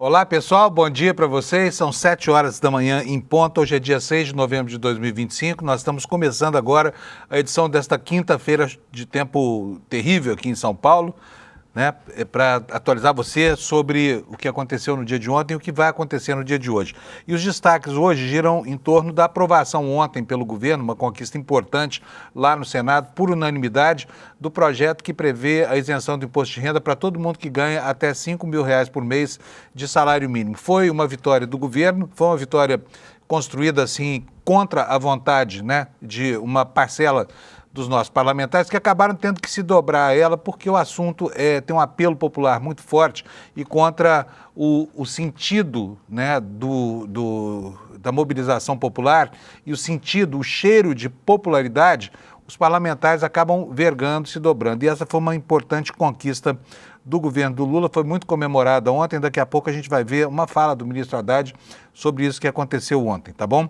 Olá, pessoal, bom dia para vocês. São 7 horas da manhã em ponto. Hoje é dia 6 de novembro de 2025. Nós estamos começando agora a edição desta quinta-feira de tempo terrível aqui em São Paulo, né? Para atualizar você sobre o que aconteceu no dia de ontem e o que vai acontecer no dia de hoje. E os destaques hoje giram em torno da aprovação ontem pelo governo, uma conquista importante lá no Senado, por unanimidade, do projeto que prevê a isenção do imposto de renda para todo mundo que ganha até R$ 5.000 por mês de salário mínimo. Foi uma vitória do governo, foi uma vitória construída assim contra a vontade, né, de uma parcela dos nossos parlamentares que acabaram tendo que se dobrar a ela porque o assunto tem um apelo popular muito forte e contra o sentido, né, da mobilização popular e o sentido, o cheiro de popularidade, os parlamentares acabam vergando, se dobrando. E essa foi uma importante conquista do governo do Lula, foi muito comemorada ontem. Daqui a pouco a gente vai ver uma fala do ministro Haddad sobre isso que aconteceu ontem, tá bom?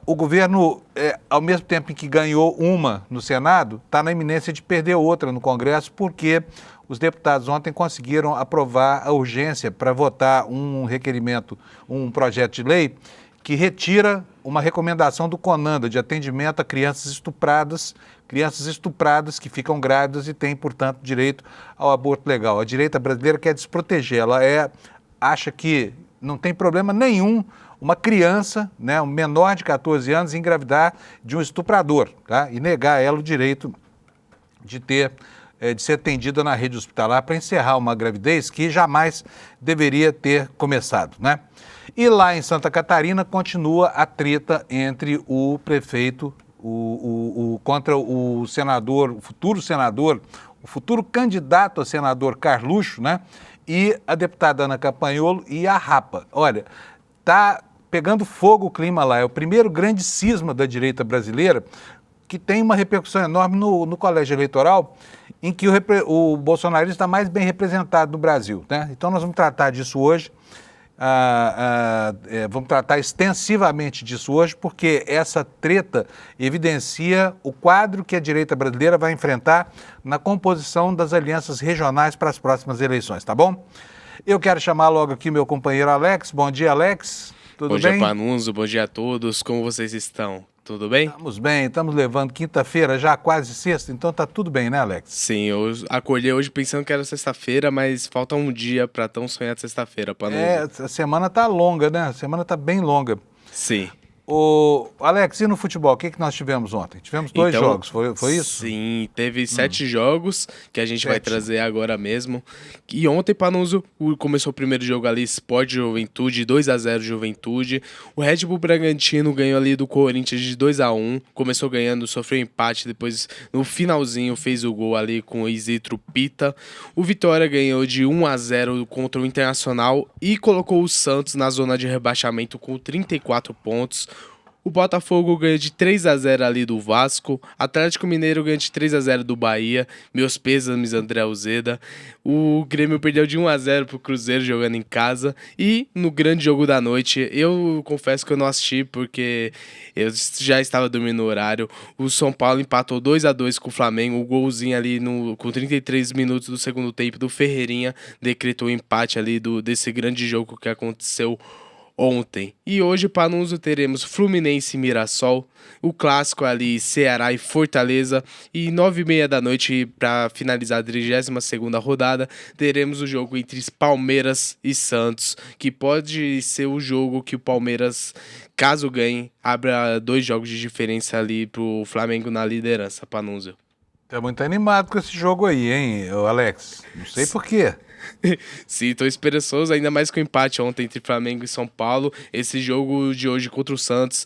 O governo, ao mesmo tempo em que ganhou uma no Senado, está na iminência de perder outra no Congresso, porque os deputados ontem conseguiram aprovar a urgência para votar um requerimento, um projeto de lei que retira uma recomendação do CONANDA de atendimento a crianças estupradas que ficam grávidas e têm, portanto, direito ao aborto legal. A direita brasileira quer desproteger, ela acha que não tem problema nenhum uma criança, né, um menor de 14 anos, engravidar de um estuprador, tá? E negar a ela o direito de ser atendida na rede hospitalar para encerrar uma gravidez que jamais deveria ter começado, né? E lá em Santa Catarina continua a treta entre o prefeito contra o senador, o futuro candidato a senador Carluxo, né? E a deputada Ana Campanholo e a Rapa. Olha, tá pegando fogo o clima lá. É o primeiro grande cisma da direita brasileira que tem uma repercussão enorme no colégio eleitoral, em que o bolsonarismo está mais bem representado no Brasil, né? Então nós vamos tratar disso hoje, vamos tratar extensivamente disso hoje, porque essa treta evidencia o quadro que a direita brasileira vai enfrentar na composição das alianças regionais para as próximas eleições, tá bom? Eu quero chamar logo aqui meu companheiro Alex. Bom dia, Alex. Tudo bem? Bom dia, Panunzio. Bom dia a todos. Como vocês estão? Tudo bem? Estamos bem, estamos levando quinta-feira, já quase sexta, então tá tudo bem, né, Alex? Sim, eu acordei hoje pensando que era sexta-feira, mas falta um dia para tão sonhar sexta-feira, Panunzio. A semana tá longa, né? A semana tá bem longa. Sim. Alex, e no futebol, o que nós tivemos ontem? Tivemos dois jogos, foi isso? Sim, teve 7 jogos que a gente vai trazer agora mesmo. E ontem, Panunzio, começou o primeiro jogo ali, Sport Juventude, 2-0 Juventude. O Red Bull Bragantino ganhou ali do Corinthians de 2-1. Começou ganhando, sofreu empate, depois no finalzinho fez o gol ali com o Isidro Pita. O Vitória ganhou de 1-0 contra o Internacional e colocou o Santos na zona de rebaixamento com 34 pontos. O Botafogo ganha de 3-0 ali do Vasco, Atlético Mineiro ganha de 3-0 do Bahia, meus pêsames, André Alzeda. O Grêmio perdeu de 1-0 pro Cruzeiro jogando em casa. E no grande jogo da noite, eu confesso que eu não assisti porque eu já estava dormindo no horário. O São Paulo empatou 2-2 com o Flamengo, o golzinho ali com 33 minutos do segundo tempo do Ferreirinha decretou o empate ali desse grande jogo que aconteceu ontem. E hoje, Panunzio, teremos Fluminense e Mirassol, o clássico ali, Ceará e Fortaleza, e 9h30 da noite, para finalizar a 32ª rodada, teremos o jogo entre Palmeiras e Santos, que pode ser o jogo que o Palmeiras, caso ganhe, abra 2 jogos de diferença ali pro Flamengo na liderança, Panunzio. Tá muito animado com esse jogo aí, hein, Alex? Não sei por quê. Sim, tô esperançoso, ainda mais com o empate ontem entre Flamengo e São Paulo. Esse jogo de hoje contra o Santos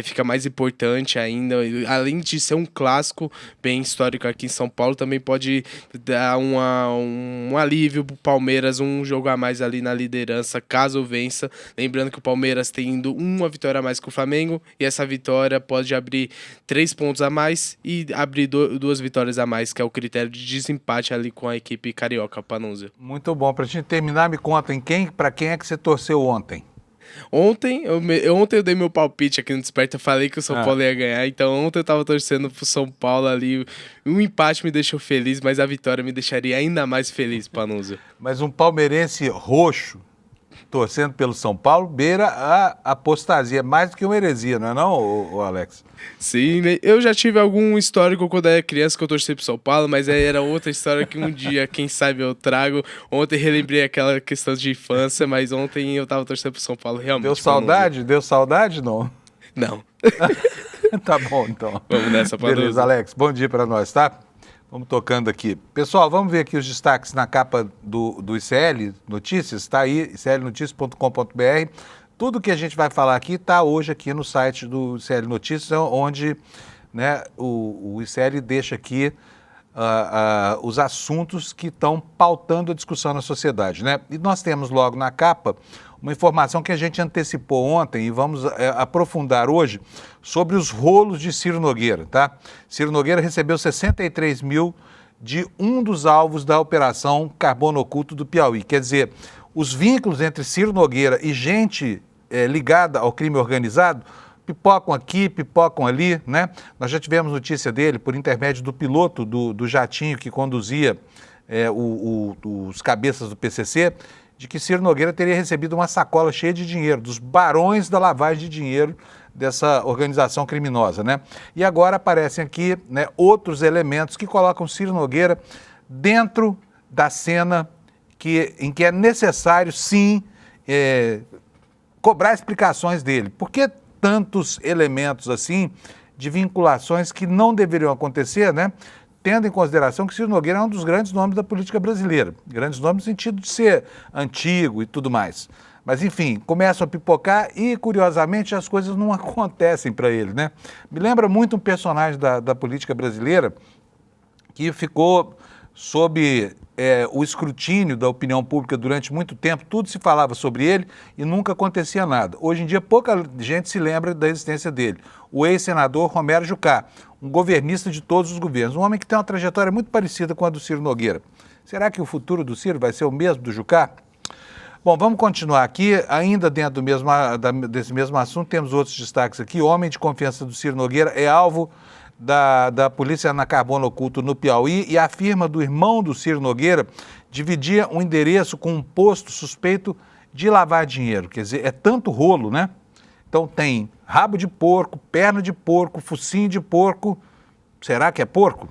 fica mais importante ainda. Além de ser um clássico bem histórico aqui em São Paulo, também pode dar um alívio pro Palmeiras, um jogo a mais ali na liderança, caso vença. Lembrando que o Palmeiras tem indo uma vitória a mais que o Flamengo, e essa vitória pode abrir 3 pontos a mais e abrir 2 vitórias a mais, que é o critério de desempate ali com a equipe carioca, Panunzio. Muito bom. Para a gente terminar, me conta para quem é que você torceu ontem? Ontem eu dei meu palpite aqui no Desperta, falei que o São Paulo ia ganhar, então ontem eu tava torcendo pro São Paulo ali. Um empate me deixou feliz, mas a vitória me deixaria ainda mais feliz, Panunzio. Mas um palmeirense roxo torcendo pelo São Paulo beira a apostasia, mais do que uma heresia, não é não, ô Alex? Sim, eu já tive algum histórico quando era criança que eu torci pro São Paulo, mas aí era outra história que um dia, quem sabe, eu trago. Ontem relembrei aquela questão de infância, mas ontem eu tava torcendo pro São Paulo realmente. Deu saudade? Deu saudade, não? Não. Tá bom, então. Vamos nessa, Panunzio. Beleza, Alex. Bom dia para nós, tá? Vamos tocando aqui. Pessoal, vamos ver aqui os destaques na capa do ICL Notícias. Está aí, iclnoticias.com.br. Tudo que a gente vai falar aqui está hoje aqui no site do ICL Notícias, onde, né, o ICL deixa aqui os assuntos que estão pautando a discussão na sociedade, né? E nós temos logo na capa uma informação que a gente antecipou ontem e vamos aprofundar hoje sobre os rolos de Ciro Nogueira, tá? Ciro Nogueira recebeu 63 mil de um dos alvos da Operação Carbono Oculto do Piauí. Quer dizer, os vínculos entre Ciro Nogueira e gente ligada ao crime organizado pipocam aqui, pipocam ali, né? Nós já tivemos notícia dele por intermédio do piloto do jatinho que conduzia os cabeças do PCC, de que Ciro Nogueira teria recebido uma sacola cheia de dinheiro, dos barões da lavagem de dinheiro dessa organização criminosa, né? E agora aparecem aqui, né, outros elementos que colocam Ciro Nogueira dentro da cena em que é necessário, sim, cobrar explicações dele. Por que tantos elementos assim de vinculações que não deveriam acontecer, né? Tendo em consideração que Ciro Nogueira é um dos grandes nomes da política brasileira. Grandes nomes no sentido de ser antigo e tudo mais. Mas, enfim, começam a pipocar e, curiosamente, as coisas não acontecem para ele, né? Me lembra muito um personagem da política brasileira que ficou sob o escrutínio da opinião pública durante muito tempo. Tudo se falava sobre ele e nunca acontecia nada. Hoje em dia, pouca gente se lembra da existência dele. O ex-senador Romero Jucá, um governista de todos os governos, um homem que tem uma trajetória muito parecida com a do Ciro Nogueira. Será que o futuro do Ciro vai ser o mesmo do Jucá? Bom, vamos continuar aqui, ainda dentro desse mesmo assunto, temos outros destaques aqui. O homem de confiança do Ciro Nogueira é alvo da polícia na Carbono Oculto no Piauí e a firma do irmão do Ciro Nogueira dividia um endereço com um posto suspeito de lavar dinheiro. Quer dizer, é tanto rolo, né? Então tem rabo de porco, perna de porco, focinho de porco. Será que é porco?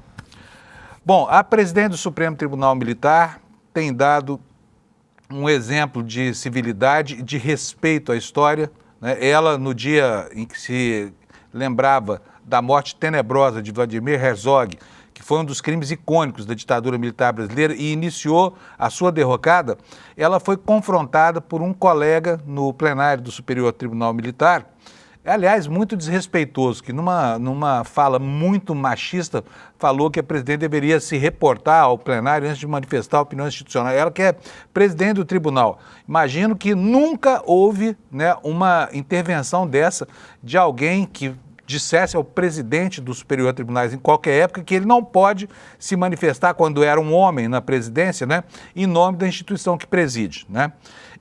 Bom, a presidente do Supremo Tribunal Militar tem dado um exemplo de civilidade e de respeito à história, né? Ela, no dia em que se lembrava da morte tenebrosa de Vladimir Herzog, que foi um dos crimes icônicos da ditadura militar brasileira e iniciou a sua derrocada, ela foi confrontada por um colega no plenário do Superior Tribunal Militar, aliás, muito desrespeitoso, que numa fala muito machista falou que a presidente deveria se reportar ao plenário antes de manifestar a opinião institucional. Ela que é presidente do tribunal. Imagino que nunca houve, né, uma intervenção dessa de alguém que dissesse ao presidente dos Superior Tribunais em qualquer época que ele não pode se manifestar quando era um homem na presidência, né, em nome da instituição que preside, né?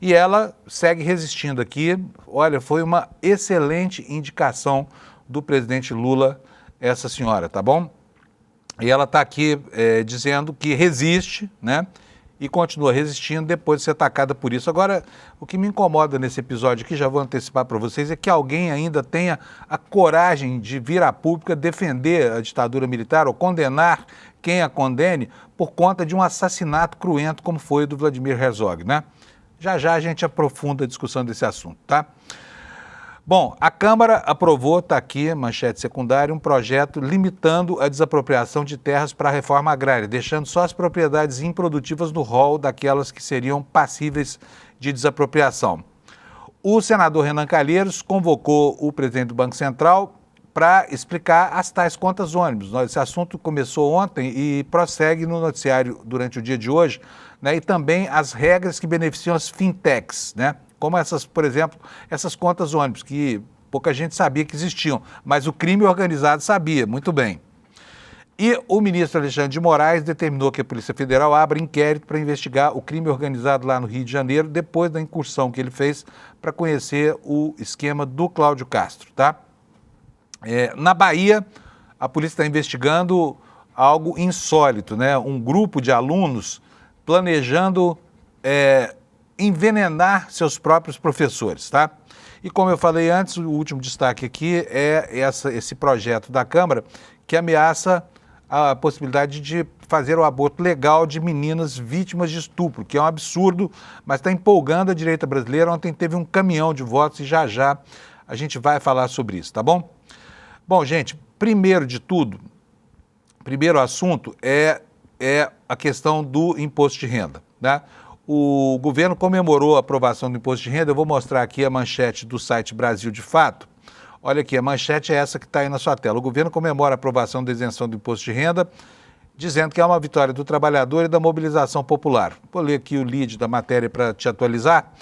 E ela segue resistindo aqui. Olha, foi uma excelente indicação do presidente Lula, essa senhora, tá bom? E ela está aqui dizendo que resiste, né? E continua resistindo depois de ser atacada por isso. Agora, o que me incomoda nesse episódio aqui, já vou antecipar para vocês, é que alguém ainda tenha a coragem de vir à pública defender a ditadura militar ou condenar quem a condene por conta de um assassinato cruento como foi o do Vladimir Herzog, né? Já já a gente aprofunda a discussão desse assunto, tá? Bom, a Câmara aprovou, está aqui, manchete secundária, um projeto limitando a desapropriação de terras para a reforma agrária, deixando só as propriedades improdutivas no rol daquelas que seriam passíveis de desapropriação. O senador Renan Calheiros convocou o presidente do Banco Central para explicar as tais contas ônibus. Esse assunto começou ontem e prossegue no noticiário durante o dia de hoje, né, e também as regras que beneficiam as fintechs, né? Como essas, por exemplo, essas contas ônibus, que pouca gente sabia que existiam, mas o crime organizado sabia, muito bem. E o ministro Alexandre de Moraes determinou que a Polícia Federal abra inquérito para investigar o crime organizado lá no Rio de Janeiro, depois da incursão que ele fez para conhecer o esquema do Cláudio Castro, tá? Na Bahia, a polícia está investigando algo insólito, né? Um grupo de alunos planejando envenenar seus próprios professores, tá? E como eu falei antes, o último destaque aqui é esse projeto da Câmara que ameaça a possibilidade de fazer o aborto legal de meninas vítimas de estupro, que é um absurdo, mas está empolgando a direita brasileira. Ontem teve um caminhão de votos e já a gente vai falar sobre isso, tá bom? Bom, gente, primeiro de tudo, primeiro assunto é a questão do imposto de renda, né? O governo comemorou a aprovação do imposto de renda. Eu vou mostrar aqui a manchete do site Brasil de Fato. Olha aqui, a manchete é essa que está aí na sua tela. O governo comemora a aprovação da isenção do imposto de renda, dizendo que é uma vitória do trabalhador e da mobilização popular. Vou ler aqui o lead da matéria para te atualizar.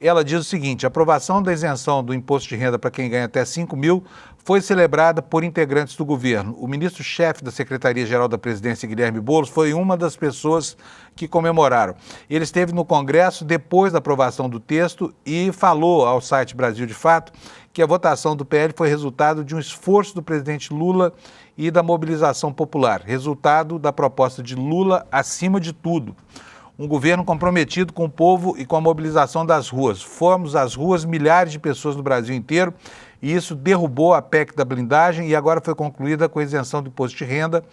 Ela diz o seguinte: a aprovação da isenção do imposto de renda para quem ganha até 5 mil foi celebrada por integrantes do governo. O ministro-chefe da Secretaria-Geral da Presidência, Guilherme Boulos, foi uma das pessoas que comemoraram. Ele esteve no Congresso depois da aprovação do texto e falou ao site Brasil de Fato que a votação do PL foi resultado de um esforço do presidente Lula e da mobilização popular, resultado da proposta de Lula acima de tudo. Um governo comprometido com o povo e com a mobilização das ruas. Fomos às ruas milhares de pessoas no Brasil inteiro e isso derrubou a PEC da blindagem e agora foi concluída com a isenção do imposto de renda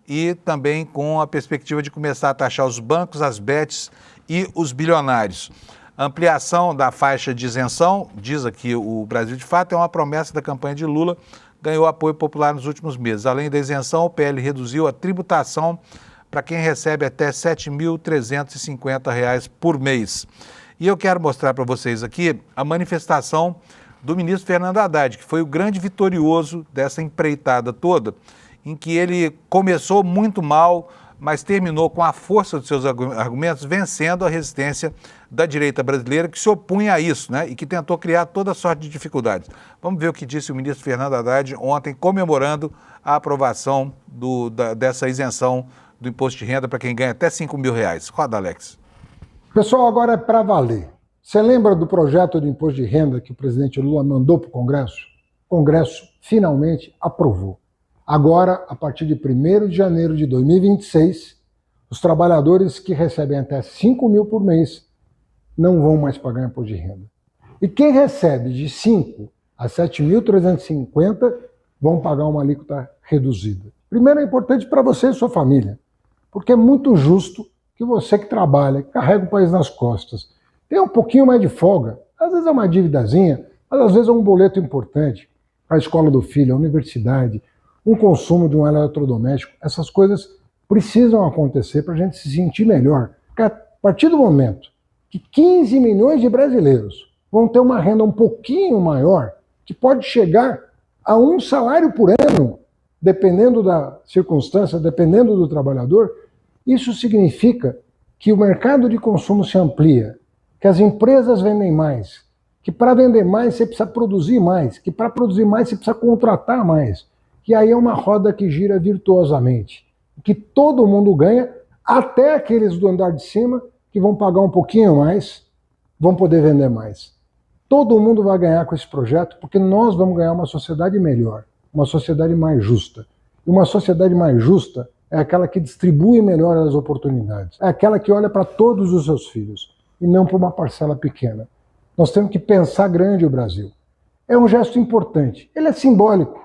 e também com a perspectiva de começar a taxar os bancos, as bets e os bilionários. A ampliação da faixa de isenção, diz aqui o Brasil de Fato, é uma promessa da campanha de Lula, ganhou apoio popular nos últimos meses. Além da isenção, o PL reduziu a tributação para quem recebe até R$ 7.350 por mês. E eu quero mostrar para vocês aqui a manifestação do ministro Fernando Haddad, que foi o grande vitorioso dessa empreitada toda, em que ele começou muito mal, mas terminou com a força dos seus argumentos, vencendo a resistência da direita brasileira, que se opunha a isso, né? E que tentou criar toda sorte de dificuldades. Vamos ver o que disse o ministro Fernando Haddad ontem, comemorando a aprovação dessa isenção do imposto de renda para quem ganha até 5 mil reais. Roda, Alex. Pessoal, agora é para valer. Você lembra do projeto de imposto de renda que o presidente Lula mandou para o Congresso? O Congresso finalmente aprovou. Agora, a partir de 1º de janeiro de 2026, os trabalhadores que recebem até 5 mil por mês não vão mais pagar imposto de renda. E quem recebe de 5 a 7.350 vão pagar uma alíquota reduzida. Primeiro, é importante para você e sua família, porque é muito justo que você que trabalha, que carrega o país nas costas, tenha um pouquinho mais de folga. Às vezes é uma dívidazinha, mas às vezes é um boleto importante para a escola do filho, a universidade, um consumo de um eletrodoméstico. Essas coisas precisam acontecer para a gente se sentir melhor. Porque a partir do momento que 15 milhões de brasileiros vão ter uma renda um pouquinho maior, que pode chegar a um salário por ano, dependendo da circunstância, dependendo do trabalhador, isso significa que o mercado de consumo se amplia, que as empresas vendem mais, que para vender mais você precisa produzir mais, que para produzir mais você precisa contratar mais. E aí é uma roda que gira virtuosamente, que todo mundo ganha, até aqueles do andar de cima que vão pagar um pouquinho mais, vão poder vender mais. Todo mundo vai ganhar com esse projeto, porque nós vamos ganhar uma sociedade melhor, uma sociedade mais justa. E uma sociedade mais justa é aquela que distribui melhor as oportunidades, é aquela que olha para todos os seus filhos, e não para uma parcela pequena. Nós temos que pensar grande o Brasil. É um gesto importante, ele é simbólico.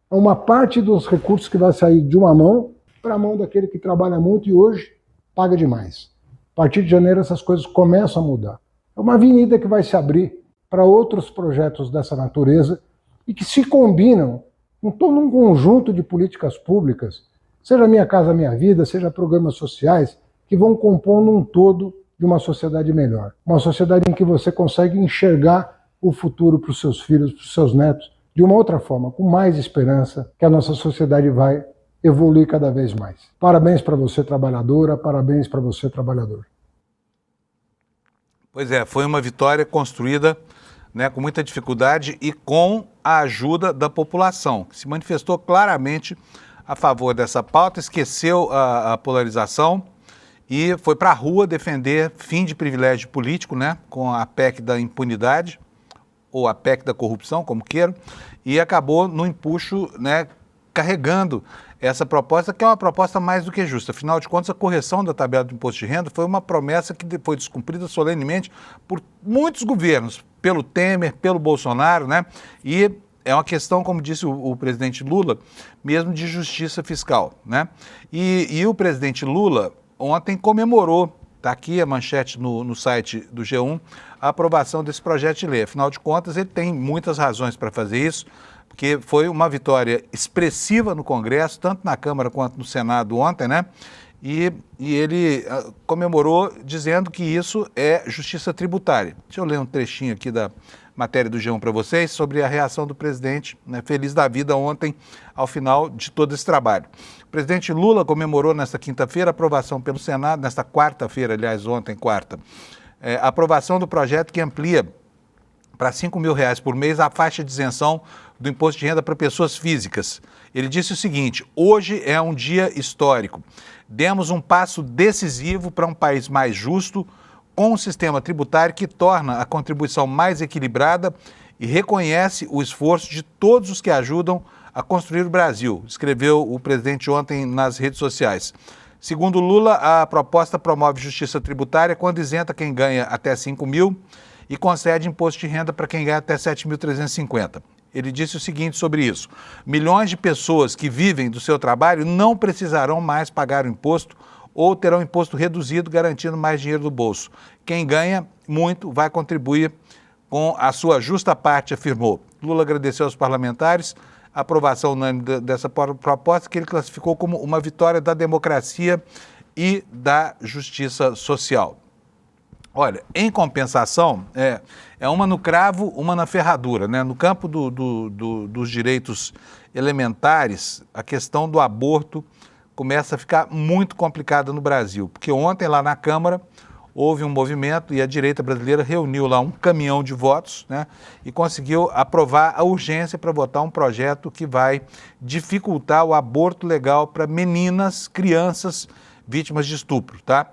É uma parte dos recursos que vai sair de uma mão para a mão daquele que trabalha muito e hoje paga demais. A partir de janeiro essas coisas começam a mudar. É uma avenida que vai se abrir para outros projetos dessa natureza e que se combinam com todo um conjunto de políticas públicas, seja Minha Casa Minha Vida, seja programas sociais, que vão compondo um todo de uma sociedade melhor. Uma sociedade em que você consegue enxergar o futuro para os seus filhos, para os seus netos, de uma outra forma, com mais esperança, que a nossa sociedade vai evoluir cada vez mais. Parabéns para você, trabalhadora, parabéns para você, trabalhador. Pois é, foi uma vitória construída, né, com muita dificuldade e com a ajuda da população, que se manifestou claramente a favor dessa pauta, esqueceu a polarização e foi para a rua defender fim de privilégio político, né, com a PEC da impunidade, ou a PEC da corrupção, como queiram, e acabou no empuxo, né, carregando essa proposta, que é uma proposta mais do que justa. Afinal de contas, a correção da tabela do imposto de renda foi uma promessa que foi descumprida solenemente por muitos governos, pelo Temer, pelo Bolsonaro, né? E é uma questão, como disse o presidente Lula, mesmo de justiça fiscal, né? E o presidente Lula ontem comemorou, está aqui a manchete no site do G1, a aprovação desse projeto de lei. Afinal de contas, ele tem muitas razões para fazer isso, porque foi uma vitória expressiva no Congresso, tanto na Câmara quanto no Senado ontem, né? E ele comemorou dizendo que isso é justiça tributária. Deixa eu ler um trechinho aqui da matéria do G1 para vocês sobre a reação do presidente, né, feliz da vida ontem, ao final de todo esse trabalho. O presidente Lula comemorou nesta quinta-feira a aprovação pelo Senado, nesta quarta-feira, aliás, ontem, quarta, a aprovação do projeto que amplia para R$5.000 por mês a faixa de isenção do imposto de renda para pessoas físicas. Ele disse o seguinte: hoje é um dia histórico. Demos um passo decisivo para um país mais justo, com um sistema tributário que torna a contribuição mais equilibrada e reconhece o esforço de todos os que ajudam a construir o Brasil, escreveu o presidente ontem nas redes sociais. Segundo Lula, a proposta promove justiça tributária quando isenta quem ganha até 5 mil e concede imposto de renda para quem ganha até 7.350. Ele disse o seguinte sobre isso: milhões de pessoas que vivem do seu trabalho não precisarão mais pagar o imposto ou terão imposto reduzido, garantindo mais dinheiro do bolso. Quem ganha muito vai contribuir com a sua justa parte, afirmou. Lula agradeceu aos parlamentares a aprovação unânime dessa proposta, que ele classificou como uma vitória da democracia e da justiça social. Olha, em compensação, é uma no cravo, uma na ferradura, né? No campo dos direitos elementares, a questão do aborto começa a ficar muito complicada no Brasil, porque ontem lá na Câmara houve um movimento e a direita brasileira reuniu lá um caminhão de votos, né, e conseguiu aprovar a urgência para votar um projeto que vai dificultar o aborto legal para meninas, crianças vítimas de estupro, tá?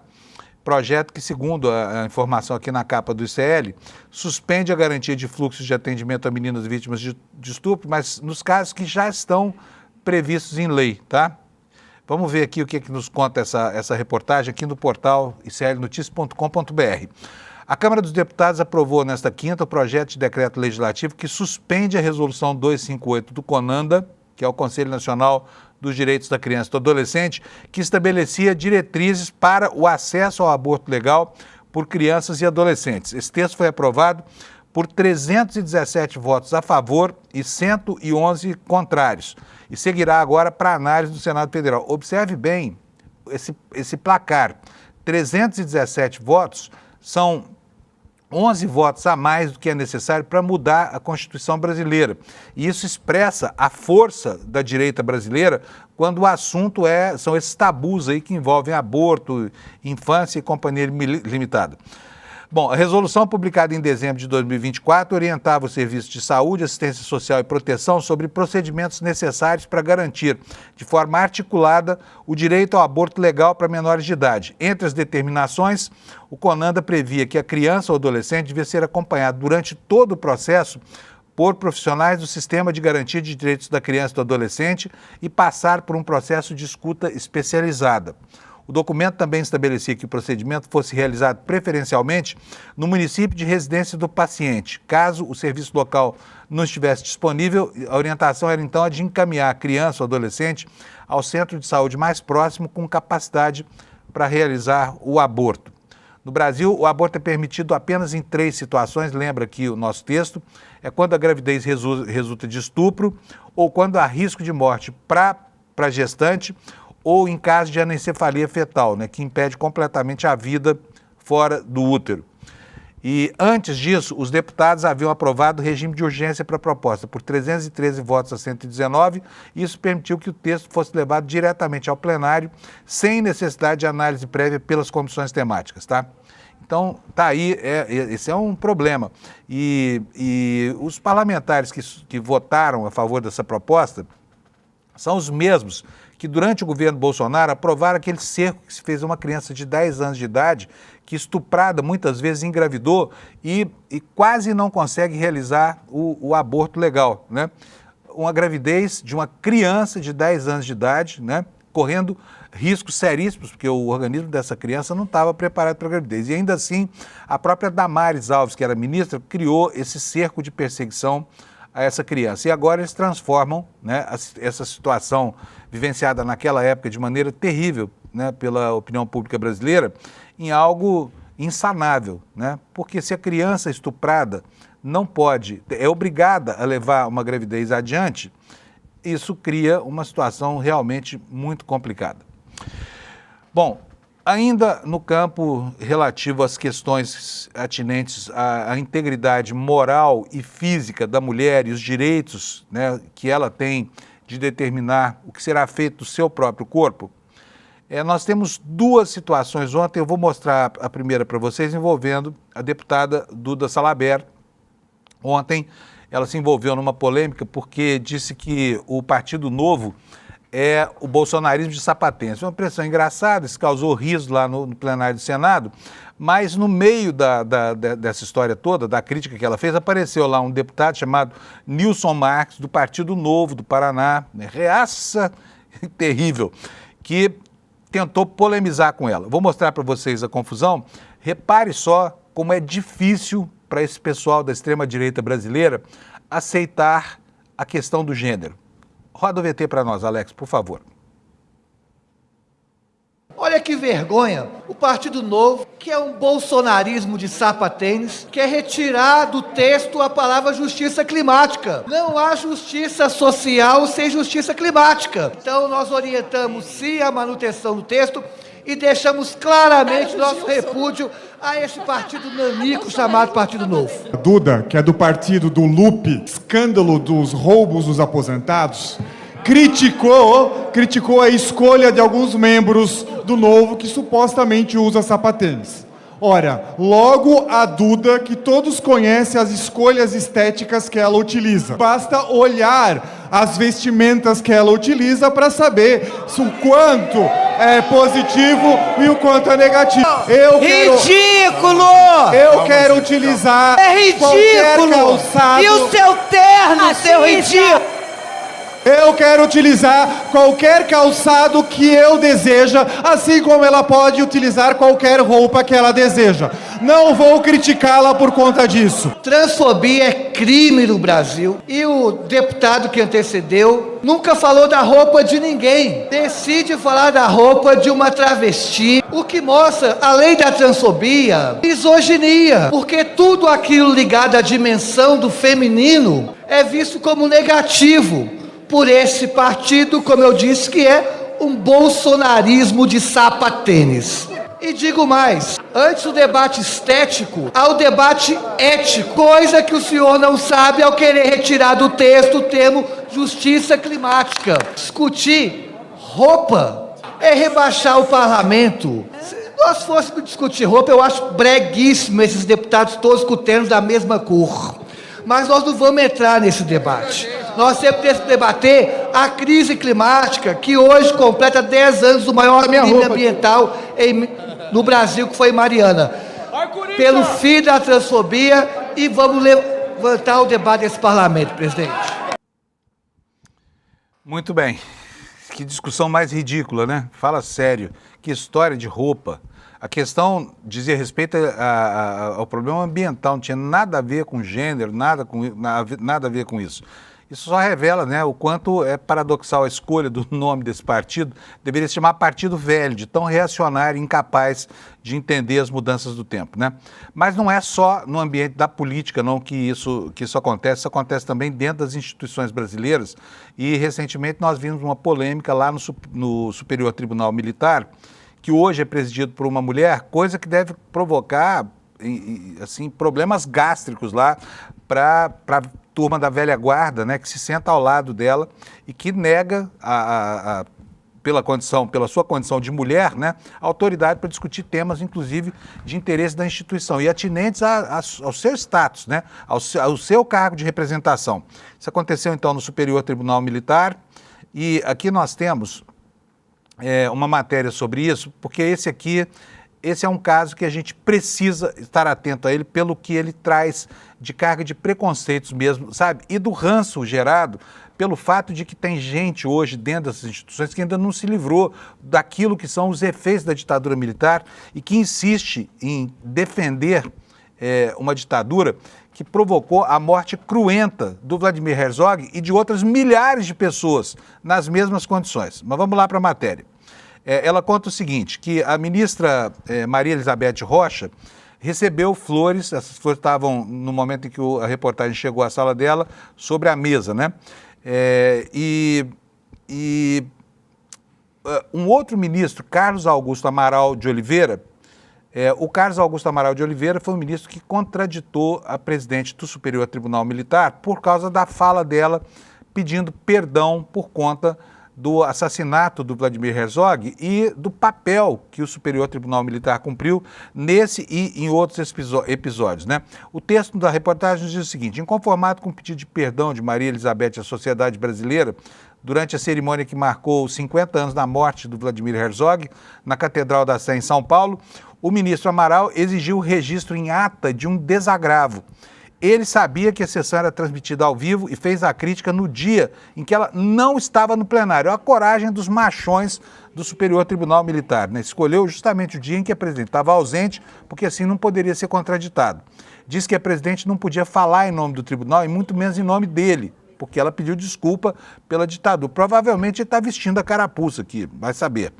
Projeto que, segundo a informação aqui na capa do ICL, suspende a garantia de fluxos de atendimento a meninas vítimas de estupro, mas nos casos que já estão previstos em lei, tá? Vamos ver aqui o que nos conta essa reportagem aqui no portal iclnoticias.com.br. A Câmara dos Deputados aprovou nesta quinta o projeto de decreto legislativo que suspende a resolução 258 do CONANDA, que é o Conselho Nacional dos Direitos da Criança e do Adolescente, que estabelecia diretrizes para o acesso ao aborto legal por crianças e adolescentes. Esse texto foi aprovado por 317 votos a favor e 111 contrários, e seguirá agora para análise do Senado Federal. Observe bem esse placar: 317 votos são 11 votos a mais do que é necessário para mudar a Constituição brasileira. E isso expressa a força da direita brasileira quando o assunto são esses tabus aí que envolvem aborto, infância e companhia limitada. Bom, a resolução publicada em dezembro de 2024 orientava o Serviço de Saúde, Assistência Social e Proteção sobre procedimentos necessários para garantir, de forma articulada, o direito ao aborto legal para menores de idade. Entre as determinações, o CONANDA previa que a criança ou adolescente devia ser acompanhada durante todo o processo por profissionais do Sistema de Garantia de Direitos da Criança e do Adolescente e passar por um processo de escuta especializada. O documento também estabelecia que o procedimento fosse realizado preferencialmente no município de residência do paciente. Caso o serviço local não estivesse disponível, a orientação era então a de encaminhar a criança ou adolescente ao centro de saúde mais próximo com capacidade para realizar o aborto. No Brasil, o aborto é permitido apenas em 3 situações, lembra aqui o nosso texto: é quando a gravidez resulta de estupro, ou quando há risco de morte para a gestante, ou em caso de anencefalia fetal, né, que impede completamente a vida fora do útero. E antes disso, os deputados haviam aprovado o regime de urgência para a proposta por 313 votos a 119, e isso permitiu que o texto fosse levado diretamente ao plenário, sem necessidade de análise prévia pelas comissões temáticas, tá? Então, tá aí, esse é um problema. E os parlamentares que votaram a favor dessa proposta são os mesmos que durante o governo Bolsonaro aprovaram aquele cerco que se fez a uma criança de 10 anos de idade, que estuprada muitas vezes engravidou e quase não consegue realizar o aborto legal, né? Uma gravidez de uma criança de 10 anos de idade, né? Correndo riscos seríssimos, porque o organismo dessa criança não estava preparado para a gravidez. E ainda assim, a própria Damares Alves, que era ministra, criou esse cerco de perseguição a essa criança. E agora eles transformam, né, essa situação vivenciada naquela época de maneira terrível, né, pela opinião pública brasileira, em algo insanável, né? Porque se a criança estuprada não pode, é obrigada a levar uma gravidez adiante, isso cria uma situação realmente muito complicada. Bom, ainda no campo relativo às questões atinentes à integridade moral e física da mulher e os direitos, né, que ela tem de determinar o que será feito do seu próprio corpo, nós temos duas situações ontem. Eu vou mostrar a primeira para vocês, envolvendo a deputada Duda Salabert. Ontem ela se envolveu numa polêmica porque disse que o Partido Novo é o bolsonarismo de sapatênis. Uma expressão engraçada, isso causou riso lá no plenário do Senado, mas no meio dessa história toda, da crítica que ela fez, apareceu lá um deputado chamado Nilson Marques, do Partido Novo do Paraná, reaça terrível, que tentou polemizar com ela. Vou mostrar para vocês a confusão. Repare só como é difícil para esse pessoal da extrema-direita brasileira aceitar a questão do gênero. Roda o VT para nós, Alex, por favor. Olha que vergonha, o Partido Novo, que é um bolsonarismo de sapatênis, quer retirar do texto a palavra justiça climática. Não há justiça social sem justiça climática. Então nós orientamos sim a manutenção do texto e deixamos claramente nosso repúdio a esse partido nanico chamado Partido Novo. Duda, que é do partido do Lupe, escândalo dos roubos dos aposentados, criticou a escolha de alguns membros do Novo que supostamente usa sapatênis. Ora, logo a Duda, que todos conhecem as escolhas estéticas que ela utiliza. Basta olhar as vestimentas que ela utiliza para saber o quanto é positivo e o quanto é negativo. Ridículo! Eu quero utilizar qualquer calçado. E o seu terno, seu ridículo! Eu quero utilizar qualquer calçado que eu deseja, assim como ela pode utilizar qualquer roupa que ela deseja. Não vou criticá-la por conta disso. Transfobia é crime no Brasil e o deputado que antecedeu nunca falou da roupa de ninguém. Decide falar da roupa de uma travesti, o que mostra, além da transfobia, misoginia, porque tudo aquilo ligado à dimensão do feminino é visto como negativo por esse partido, como eu disse, que é um bolsonarismo de sapatênis. E digo mais, antes do debate estético, há o debate ético, coisa que o senhor não sabe ao querer retirar do texto o termo justiça climática. Discutir roupa é rebaixar o parlamento. Se nós fôssemos discutir roupa, eu acho breguíssimo esses deputados todos com ternos da mesma cor. Mas nós não vamos entrar nesse debate. Nós sempre temos que debater a crise climática, que hoje completa 10 anos do maior crime ambiental no Brasil, que foi em Mariana. Pelo fim da transfobia, e vamos levantar o debate desse parlamento, presidente. Muito bem. Que discussão mais ridícula, né? Fala sério. Que história de roupa. A questão dizia respeito ao problema ambiental, não tinha nada a ver com gênero, nada a ver com isso. Isso só revela, né, o quanto é paradoxal a escolha do nome desse partido. Deveria se chamar Partido Velho, de tão reacionário e incapaz de entender as mudanças do tempo, né? Mas não é só no ambiente da política não que isso acontece também dentro das instituições brasileiras. E recentemente nós vimos uma polêmica lá no Superior Tribunal Militar, que hoje é presidido por uma mulher, coisa que deve provocar assim, problemas gástricos lá para a turma da velha guarda, né, que se senta ao lado dela e que nega, pela sua condição de mulher, né, a autoridade para discutir temas, inclusive, de interesse da instituição e atinentes ao seu status, né, ao seu cargo de representação. Isso aconteceu, então, no Superior Tribunal Militar. E aqui nós temos uma matéria sobre isso, porque esse é um caso que a gente precisa estar atento a ele pelo que ele traz de carga de preconceitos mesmo, sabe? E do ranço gerado pelo fato de que tem gente hoje dentro dessas instituições que ainda não se livrou daquilo que são os efeitos da ditadura militar e que insiste em defender uma ditadura que provocou a morte cruenta do Vladimir Herzog e de outras milhares de pessoas nas mesmas condições. Mas vamos lá para a matéria. Ela conta o seguinte, que a ministra Maria Elizabeth Rocha recebeu flores, essas flores estavam, no momento em que a reportagem chegou à sala dela, sobre a mesa, né? Um outro ministro, Carlos Augusto Amaral de Oliveira, o Carlos Augusto Amaral de Oliveira foi um ministro que contraditou a presidente do Superior Tribunal Militar por causa da fala dela pedindo perdão por conta do assassinato do Vladimir Herzog e do papel que o Superior Tribunal Militar cumpriu nesse e em outros episódios, né? O texto da reportagem diz o seguinte: inconformado com o pedido de perdão de Maria Elizabeth à sociedade brasileira durante a cerimônia que marcou os 50 anos da morte do Vladimir Herzog na Catedral da Sé, em São Paulo, o ministro Amaral exigiu o registro em ata de um desagravo. Ele sabia que a sessão era transmitida ao vivo e fez a crítica no dia em que ela não estava no plenário. A coragem dos machões do Superior Tribunal Militar, né? Escolheu justamente o dia em que a presidente estava ausente, porque assim não poderia ser contraditado. Diz que a presidente não podia falar em nome do tribunal e muito menos em nome dele, porque ela pediu desculpa pela ditadura. Provavelmente ele está vestindo a carapuça aqui, vai saber.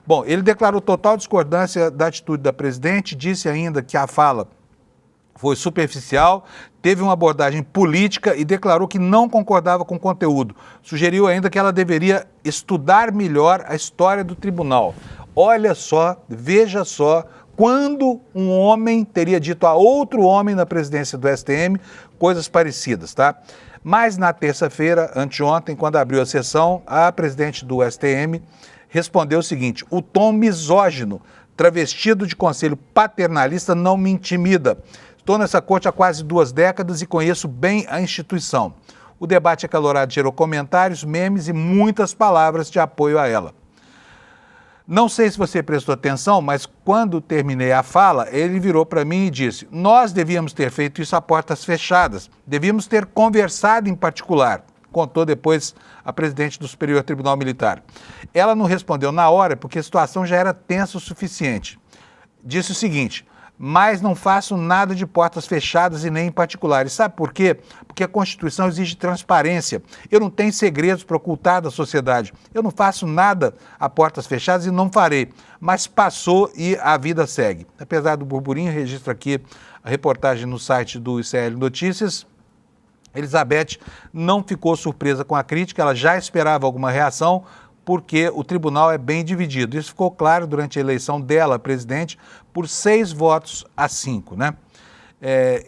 Bom, ele declarou total discordância da atitude da presidente, disse ainda que a fala foi superficial, teve uma abordagem política e declarou que não concordava com o conteúdo. Sugeriu ainda que ela deveria estudar melhor a história do tribunal. Olha só, veja só, quando um homem teria dito a outro homem na presidência do STM coisas parecidas, tá? Mas na terça-feira, anteontem, quando abriu a sessão, a presidente do STM respondeu o seguinte: o tom misógino, travestido de conselho paternalista, não me intimida. Estou nessa corte há quase 2 décadas e conheço bem a instituição. O debate acalorado gerou comentários, memes e muitas palavras de apoio a ela. Não sei se você prestou atenção, mas quando terminei a fala, ele virou para mim e disse: nós devíamos ter feito isso a portas fechadas, devíamos ter conversado em particular, contou depois a presidente do Superior Tribunal Militar. Ela não respondeu na hora porque a situação já era tensa o suficiente. Disse o seguinte: mas não faço nada de portas fechadas e nem em particular. E sabe por quê? Porque a Constituição exige transparência. Eu não tenho segredos para ocultar da sociedade. Eu não faço nada a portas fechadas e não farei. Mas passou e a vida segue. Apesar do burburinho, registro aqui a reportagem no site do ICL Notícias. Elizabeth não ficou surpresa com a crítica, ela já esperava alguma reação, porque o tribunal é bem dividido. Isso ficou claro durante a eleição dela, presidente, por 6 votos a 5, né?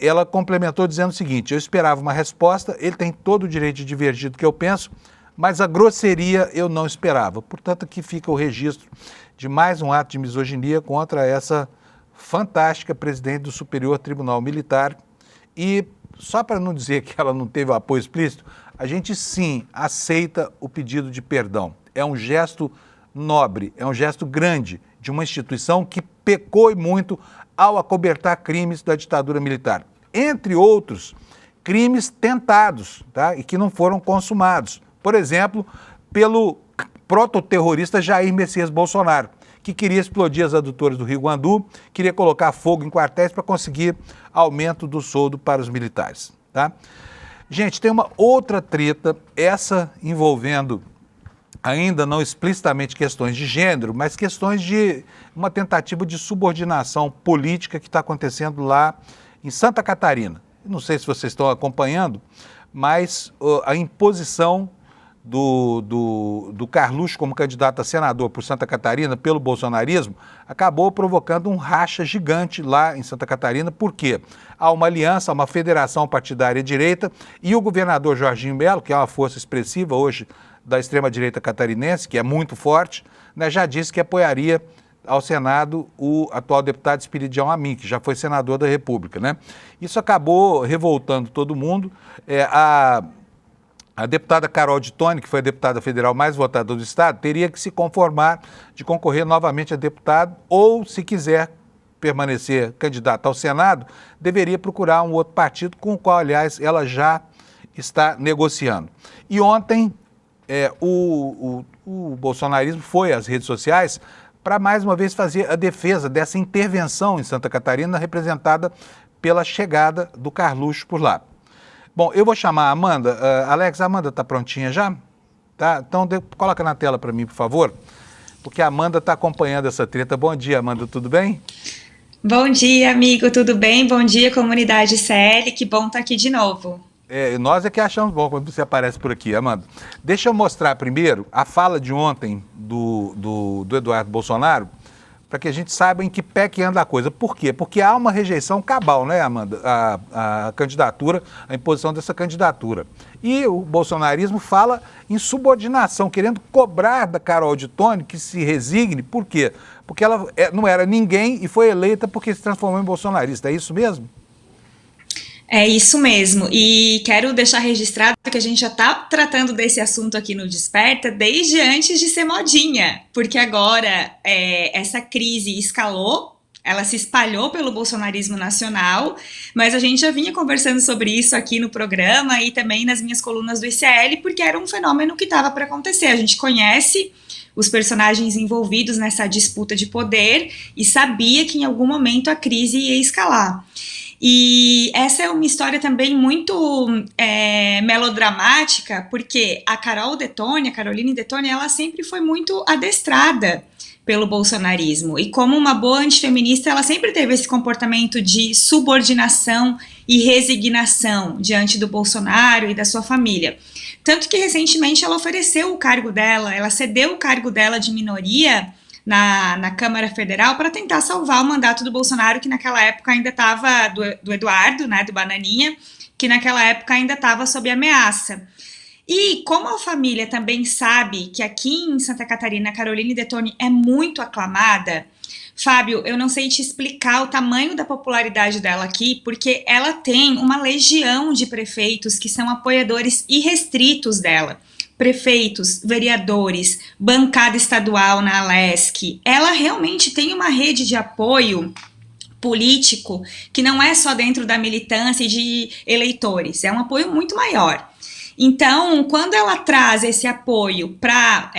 Ela complementou dizendo o seguinte: eu esperava uma resposta, ele tem todo o direito de divergir do que eu penso, mas a grosseria eu não esperava. Portanto, aqui fica o registro de mais um ato de misoginia contra essa fantástica presidente do Superior Tribunal Militar. E só para não dizer que ela não teve o apoio explícito, a gente sim aceita o pedido de perdão. É um gesto nobre, é um gesto grande de uma instituição que pecou e muito ao acobertar crimes da ditadura militar. Entre outros, crimes tentados, tá? E que não foram consumados. Por exemplo, pelo prototerrorista Jair Messias Bolsonaro, que queria explodir as adutoras do Rio Guandu, queria colocar fogo em quartéis para conseguir aumento do soldo para os militares, tá? Gente, tem uma outra treta, essa envolvendo ainda não explicitamente questões de gênero, mas questões de uma tentativa de subordinação política que está acontecendo lá em Santa Catarina. Não sei se vocês estão acompanhando, mas a imposição do Carluxo como candidato a senador por Santa Catarina pelo bolsonarismo acabou provocando um racha gigante lá em Santa Catarina, porque há uma aliança, uma federação partidária direita e o governador Jorginho Melo, que é uma força expressiva hoje da extrema-direita catarinense, que é muito forte, né, já disse que apoiaria ao Senado o atual deputado Espiridião Amin, que já foi senador da República, né? Isso acabou revoltando todo mundo. a deputada Carol de Toni, que foi a deputada federal mais votada do Estado, teria que se conformar de concorrer novamente a deputado ou, se quiser permanecer candidata ao Senado, deveria procurar um outro partido com o qual, aliás, ela já está negociando. E ontem o bolsonarismo foi às redes sociais para mais uma vez fazer a defesa dessa intervenção em Santa Catarina, representada pela chegada do Carluxo por lá. Bom, eu vou chamar a Amanda. Alex, a Amanda está prontinha já? Tá? Então, coloca na tela para mim, por favor, porque a Amanda está acompanhando essa treta. Bom dia, Amanda, tudo bem? Bom dia, amigo, tudo bem? Bom dia, comunidade CL, que bom estar aqui de novo. Nós é que achamos bom quando você aparece por aqui, Amanda. Deixa eu mostrar primeiro a fala de ontem do Eduardo Bolsonaro, para que a gente saiba em que pé que anda a coisa. Por quê? Porque há uma rejeição cabal, né, Amanda, a candidatura, a imposição dessa candidatura. E o bolsonarismo fala em subordinação, querendo cobrar da Carol de Toni que se resigne. Por quê? Porque ela não era ninguém e foi eleita porque se transformou em bolsonarista. É isso mesmo? É isso mesmo, e quero deixar registrado que a gente já está tratando desse assunto aqui no Desperta desde antes de ser modinha, porque agora essa crise escalou, ela se espalhou pelo bolsonarismo nacional, mas a gente já vinha conversando sobre isso aqui no programa e também nas minhas colunas do ICL, porque era um fenômeno que estava para acontecer. A gente conhece os personagens envolvidos nessa disputa de poder e sabia que em algum momento a crise ia escalar. E essa é uma história também muito melodramática, porque a Caroline de Toni, ela sempre foi muito adestrada pelo bolsonarismo, e como uma boa antifeminista, ela sempre teve esse comportamento de subordinação e resignação diante do Bolsonaro e da sua família. Tanto que recentemente ela ofereceu o cargo dela, ela cedeu o cargo dela de minoria na Câmara Federal para tentar salvar o mandato do Bolsonaro, que naquela época ainda estava, do Eduardo, né, do Bananinha, que naquela época ainda estava sob ameaça. E como a família também sabe que aqui em Santa Catarina a Caroline de Toni é muito aclamada, Fábio, eu não sei te explicar o tamanho da popularidade dela aqui, porque ela tem uma legião de prefeitos que são apoiadores irrestritos dela. Prefeitos, vereadores, bancada estadual na Alesc. Ela realmente tem uma rede de apoio político que não é só dentro da militância e de eleitores, é um apoio muito maior. Então, quando ela traz esse apoio para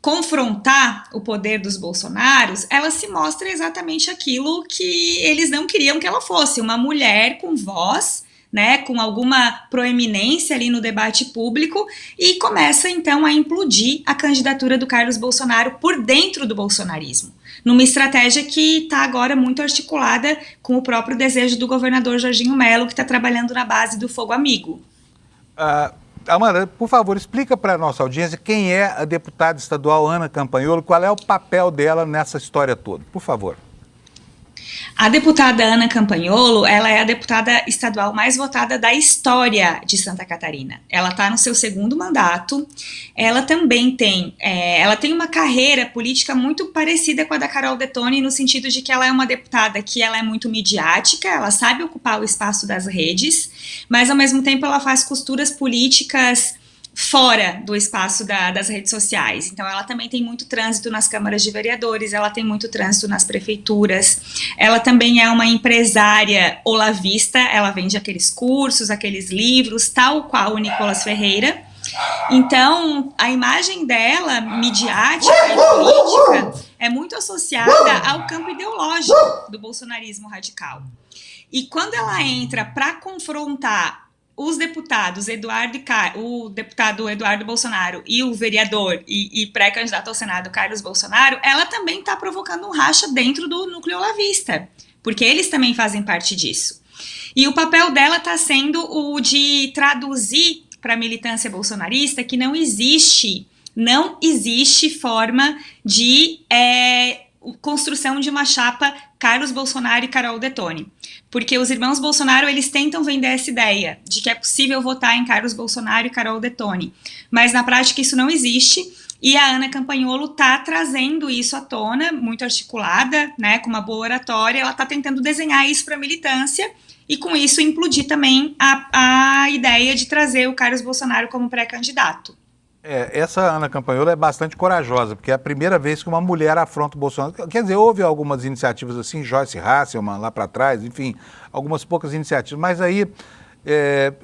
confrontar o poder dos Bolsonaros, ela se mostra exatamente aquilo que eles não queriam que ela fosse, uma mulher com voz, né, com alguma proeminência ali no debate público, e começa então a implodir a candidatura do Carlos Bolsonaro por dentro do bolsonarismo, numa estratégia que está agora muito articulada com o próprio desejo do governador Jorginho Melo, que está trabalhando na base do Fogo Amigo. Amanda, por favor, explica para a nossa audiência quem é a deputada estadual Ana Campanholo, qual é o papel dela nessa história toda, por favor. A deputada Ana Campanholo, ela é a deputada estadual mais votada da história de Santa Catarina. Ela está no seu segundo mandato. Ela também tem uma carreira política muito parecida com a da Carol de Toni, no sentido de que ela é uma deputada que ela é muito midiática, ela sabe ocupar o espaço das redes, mas ao mesmo tempo ela faz costuras políticas fora do espaço das redes sociais. Então ela também tem muito trânsito nas câmaras de vereadores, ela tem muito trânsito nas prefeituras, ela também é uma empresária olavista, ela vende aqueles cursos, aqueles livros, tal qual o Nicolas Ferreira. Então a imagem dela, midiática e política, é muito associada ao campo ideológico do bolsonarismo radical. E quando ela entra para confrontar os deputados, o deputado Eduardo Bolsonaro e o vereador e pré-candidato ao Senado, Carlos Bolsonaro, ela também está provocando um racha dentro do núcleo olavista, porque eles também fazem parte disso. E o papel dela está sendo o de traduzir para a militância bolsonarista que não existe forma de construção de uma chapa Carlos Bolsonaro e Carol de Toni. Porque os irmãos Bolsonaro, eles tentam vender essa ideia de que é possível votar em Carlos Bolsonaro e Carol de Toni. Mas na prática isso não existe. E a Ana Campagnolo está trazendo isso à tona, muito articulada, né, com uma boa oratória. Ela está tentando desenhar isso para a militância e, com isso, implodir também a ideia de trazer o Carlos Bolsonaro como pré-candidato. Essa Ana Campagnolo é bastante corajosa, porque é a primeira vez que uma mulher afronta o Bolsonaro. Quer dizer, houve algumas iniciativas assim, Joyce Hasselman lá para trás, enfim, algumas poucas iniciativas. Mas aí,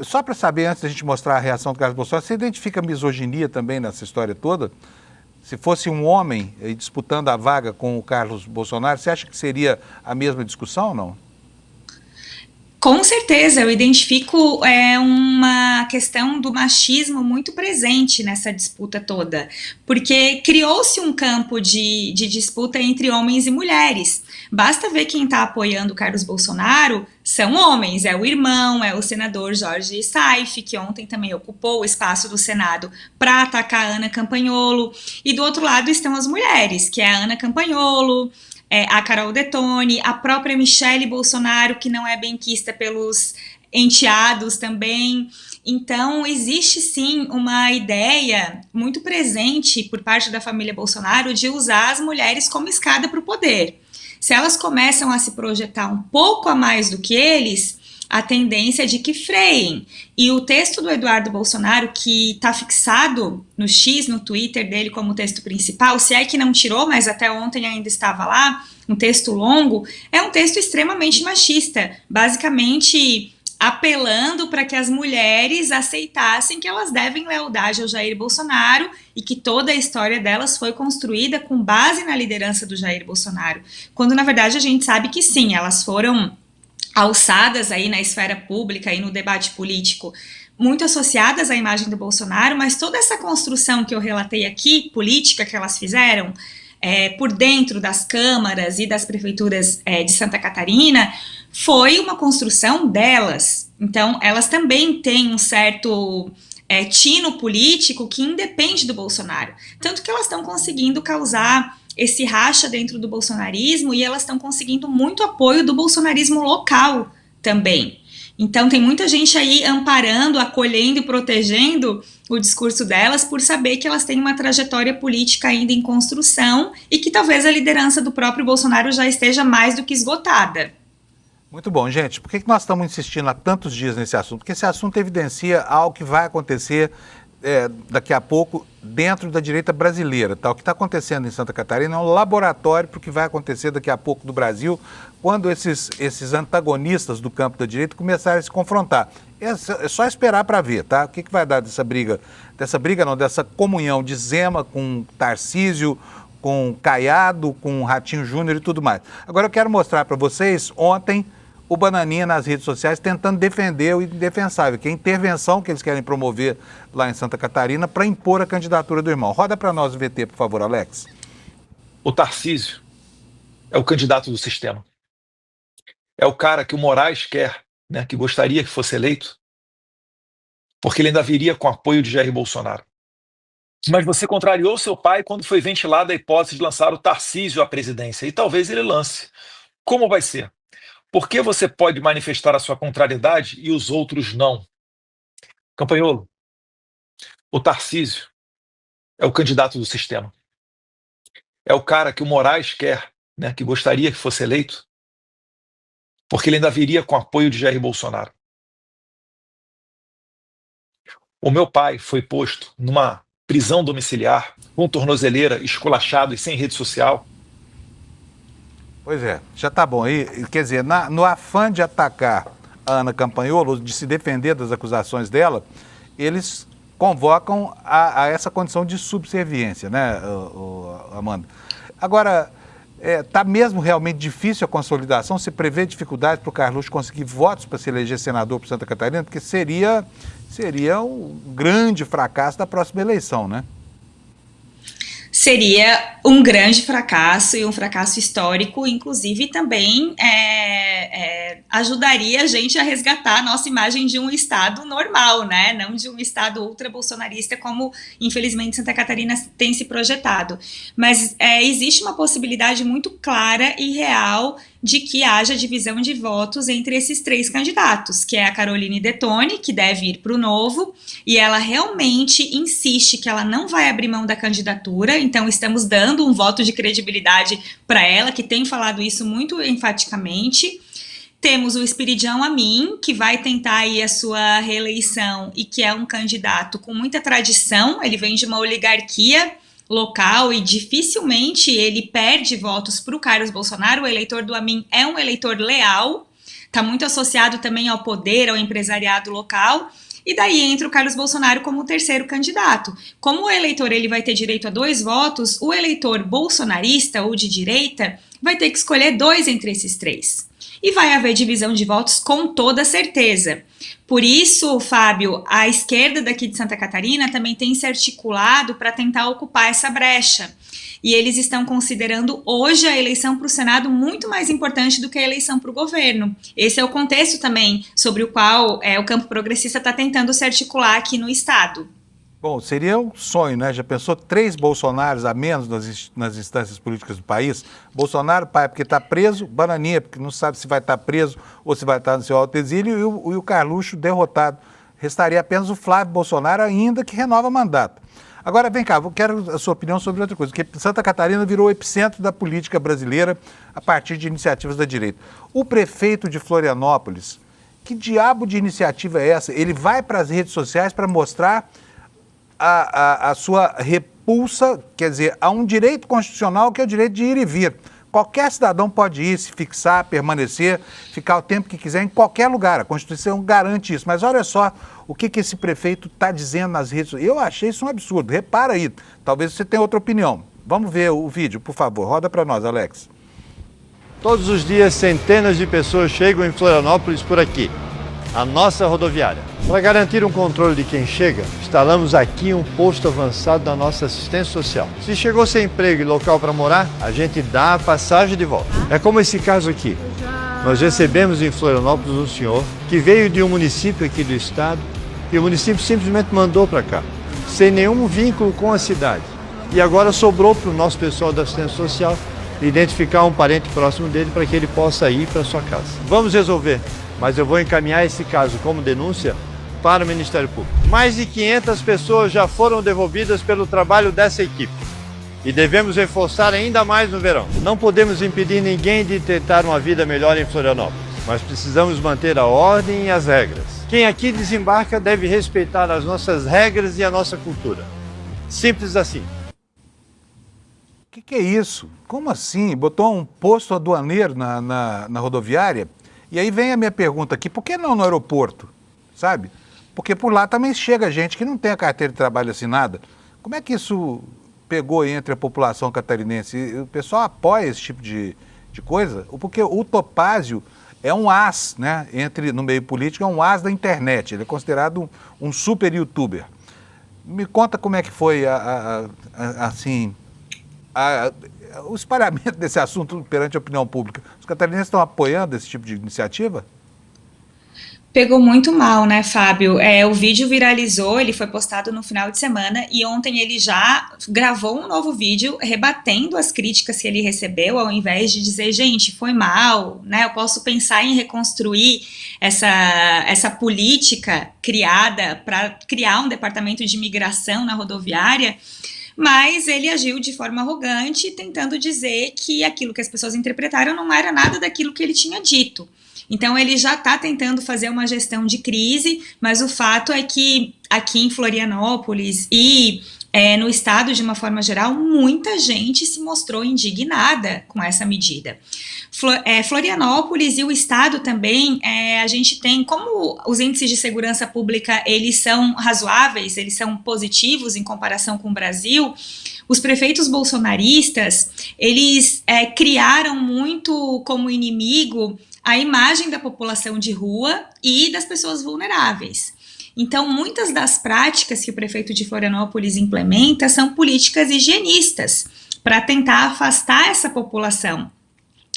só para saber, antes da gente mostrar a reação do Carlos Bolsonaro, você identifica misoginia também nessa história toda? Se fosse um homem disputando a vaga com o Carlos Bolsonaro, você acha que seria a mesma discussão ou não? Com certeza, eu identifico uma questão do machismo muito presente nessa disputa toda, porque criou-se um campo de disputa entre homens e mulheres. Basta ver quem está apoiando o Carlos Bolsonaro são homens, é o irmão, é o senador Jorge Saif, que ontem também ocupou o espaço do Senado para atacar a Ana Campagnolo, e do outro lado estão as mulheres, que é a Ana Campagnolo, a Carol Detone, a própria Michele Bolsonaro, que não é benquista pelos enteados também. Então, existe sim uma ideia muito presente por parte da família Bolsonaro de usar as mulheres como escada para o poder. Se elas começam a se projetar um pouco a mais do que eles, a tendência é de que freiem. E o texto do Eduardo Bolsonaro, que está fixado no X, no Twitter dele como texto principal, se é que não tirou, mas até ontem ainda estava lá, um texto longo, é um texto extremamente machista, basicamente apelando para que as mulheres aceitassem que elas devem lealdade ao Jair Bolsonaro e que toda a história delas foi construída com base na liderança do Jair Bolsonaro, quando na verdade a gente sabe que sim, elas foram alçadas aí na esfera pública e no debate político, muito associadas à imagem do Bolsonaro, mas toda essa construção que eu relatei aqui, política que elas fizeram, por dentro das câmaras e das prefeituras de Santa Catarina, foi uma construção delas. Então, elas também têm um certo tino político que independe do Bolsonaro. Tanto que elas estão conseguindo causar esse racha dentro do bolsonarismo e elas estão conseguindo muito apoio do bolsonarismo local também. Então tem muita gente aí amparando, acolhendo e protegendo o discurso delas por saber que elas têm uma trajetória política ainda em construção e que talvez a liderança do próprio Bolsonaro já esteja mais do que esgotada. Muito bom, gente. Por que nós estamos insistindo há tantos dias nesse assunto? Porque esse assunto evidencia algo que vai acontecer daqui a pouco dentro da direita brasileira. Tá? O que está acontecendo em Santa Catarina é um laboratório para o que vai acontecer daqui a pouco no Brasil, quando esses antagonistas do campo da direita começarem a se confrontar. É só esperar para ver, tá? O que vai dar dessa briga dessa comunhão de Zema com Tarcísio, com Caiado, com Ratinho Júnior e tudo mais. Agora eu quero mostrar para vocês, ontem, o Bananinha nas redes sociais tentando defender o indefensável, que é a intervenção que eles querem promover lá em Santa Catarina para impor a candidatura do irmão. Roda para nós o VT, por favor, Alex. O Tarcísio é o candidato do sistema. É o cara que o Moraes quer, né, que gostaria que fosse eleito, porque ele ainda viria com apoio de Jair Bolsonaro. Mas você contrariou seu pai quando foi ventilada a hipótese de lançar o Tarcísio à presidência, e talvez ele lance. Como vai ser? Por que você pode manifestar a sua contrariedade e os outros não? Campagnolo, o Tarcísio é o candidato do sistema. É o cara que o Moraes quer, né, que gostaria que fosse eleito, porque ele ainda viria com apoio de Jair Bolsonaro. O meu pai foi posto numa prisão domiciliar, com tornozeleira, esculachado e sem rede social. Pois é, já tá bom aí. Quer dizer, no afã de atacar a Ana Campagnolo, de se defender das acusações dela, eles convocam a essa condição de subserviência, né, Amanda? Agora, tá mesmo realmente difícil a consolidação? Você prevê dificuldades para o Carluxo conseguir votos para se eleger senador por Santa Catarina? Porque seria um grande fracasso da próxima eleição, né? Seria um grande fracasso e um fracasso histórico, inclusive também ajudaria a gente a resgatar a nossa imagem de um Estado normal, né? Não de um Estado ultra-bolsonarista como, infelizmente, Santa Catarina tem se projetado. Mas existe uma possibilidade muito clara e real de que haja divisão de votos entre esses 3 candidatos, que é a Caroline Detoni, que deve ir para o Novo, e ela realmente insiste que ela não vai abrir mão da candidatura, então estamos dando um voto de credibilidade para ela, que tem falado isso muito enfaticamente. Temos o Espiridião Amin, que vai tentar aí a sua reeleição e que é um candidato com muita tradição, ele vem de uma oligarquia local e dificilmente ele perde votos para o Carlos Bolsonaro. O eleitor do Amin é um eleitor leal, está muito associado também ao poder, ao empresariado local, e daí entra o Carlos Bolsonaro como o 3º candidato. Como o eleitor ele vai ter direito a 2 votos, o eleitor bolsonarista ou de direita vai ter que escolher 2 entre esses 3. E vai haver divisão de votos com toda certeza. Por isso, Fábio, a esquerda daqui de Santa Catarina também tem se articulado para tentar ocupar essa brecha. E eles estão considerando hoje a eleição para o Senado muito mais importante do que a eleição para o governo. Esse é o contexto também sobre o qual o campo progressista está tentando se articular aqui no estado. Bom, seria um sonho, né? Já pensou 3 Bolsonaros a menos nas instâncias políticas do país? Bolsonaro, pai, porque está preso, Bananinha, porque não sabe se vai estar preso ou se vai estar no seu alto exílio, e o Carluxo derrotado. Restaria apenas o Flávio Bolsonaro, ainda que renova mandato. Agora, vem cá, eu quero a sua opinião sobre outra coisa, porque Santa Catarina virou o epicentro da política brasileira a partir de iniciativas da direita. O prefeito de Florianópolis, que diabo de iniciativa é essa? Ele vai para as redes sociais para mostrar a sua repulsa, quer dizer, a um direito constitucional que é o direito de ir e vir. Qualquer cidadão pode ir, se fixar, permanecer, ficar o tempo que quiser em qualquer lugar. A Constituição garante isso. Mas olha só o que esse prefeito está dizendo nas redes sociais. Eu achei isso um absurdo. Repara aí. Talvez você tenha outra opinião. Vamos ver o vídeo, por favor. Roda para nós, Alex. Todos os dias, centenas de pessoas chegam em Florianópolis por aqui, a nossa rodoviária. Para garantir um controle de quem chega, instalamos aqui um posto avançado da nossa assistência social. Se chegou sem emprego e local para morar, a gente dá a passagem de volta. É como esse caso aqui. Nós recebemos em Florianópolis um senhor que veio de um município aqui do estado e o município simplesmente mandou para cá, sem nenhum vínculo com a cidade. E agora sobrou para o nosso pessoal da assistência social identificar um parente próximo dele para que ele possa ir para sua casa. Vamos resolver, mas eu vou encaminhar esse caso como denúncia para o Ministério Público. Mais de 500 pessoas já foram devolvidas pelo trabalho dessa equipe e devemos reforçar ainda mais no verão. Não podemos impedir ninguém de tentar uma vida melhor em Florianópolis, mas precisamos manter a ordem e as regras. Quem aqui desembarca deve respeitar as nossas regras e a nossa cultura. Simples assim. O que é isso? Como assim? Botou um posto aduaneiro na rodoviária? E aí vem a minha pergunta aqui, por que não no aeroporto? Sabe? Porque por lá também chega gente que não tem a carteira de trabalho assinada. Como é que isso pegou entre a população catarinense? O pessoal apoia esse tipo de coisa? Porque o Topázio é um as, né? No meio político, é um as da internet. Ele é considerado um super youtuber. Me conta como é que foi o espalhamento desse assunto perante a opinião pública. Os catarinenses estão apoiando esse tipo de iniciativa? Pegou muito mal, né, Fábio? O vídeo viralizou, ele foi postado no final de semana e ontem ele já gravou um novo vídeo rebatendo as críticas que ele recebeu, ao invés de dizer, gente, foi mal, né? Eu posso pensar em reconstruir essa política criada para criar um departamento de imigração na rodoviária. Mas ele agiu de forma arrogante, tentando dizer que aquilo que as pessoas interpretaram não era nada daquilo que ele tinha dito. Então ele já está tentando fazer uma gestão de crise, mas o fato é que aqui em Florianópolis e no estado de uma forma geral, muita gente se mostrou indignada com essa medida. Florianópolis e o estado também, a gente tem, como os índices de segurança pública, eles são razoáveis, eles são positivos em comparação com o Brasil, os prefeitos bolsonaristas, eles criaram muito como inimigo a imagem da população de rua e das pessoas vulneráveis. Então, muitas das práticas que o prefeito de Florianópolis implementa são políticas higienistas para tentar afastar essa população.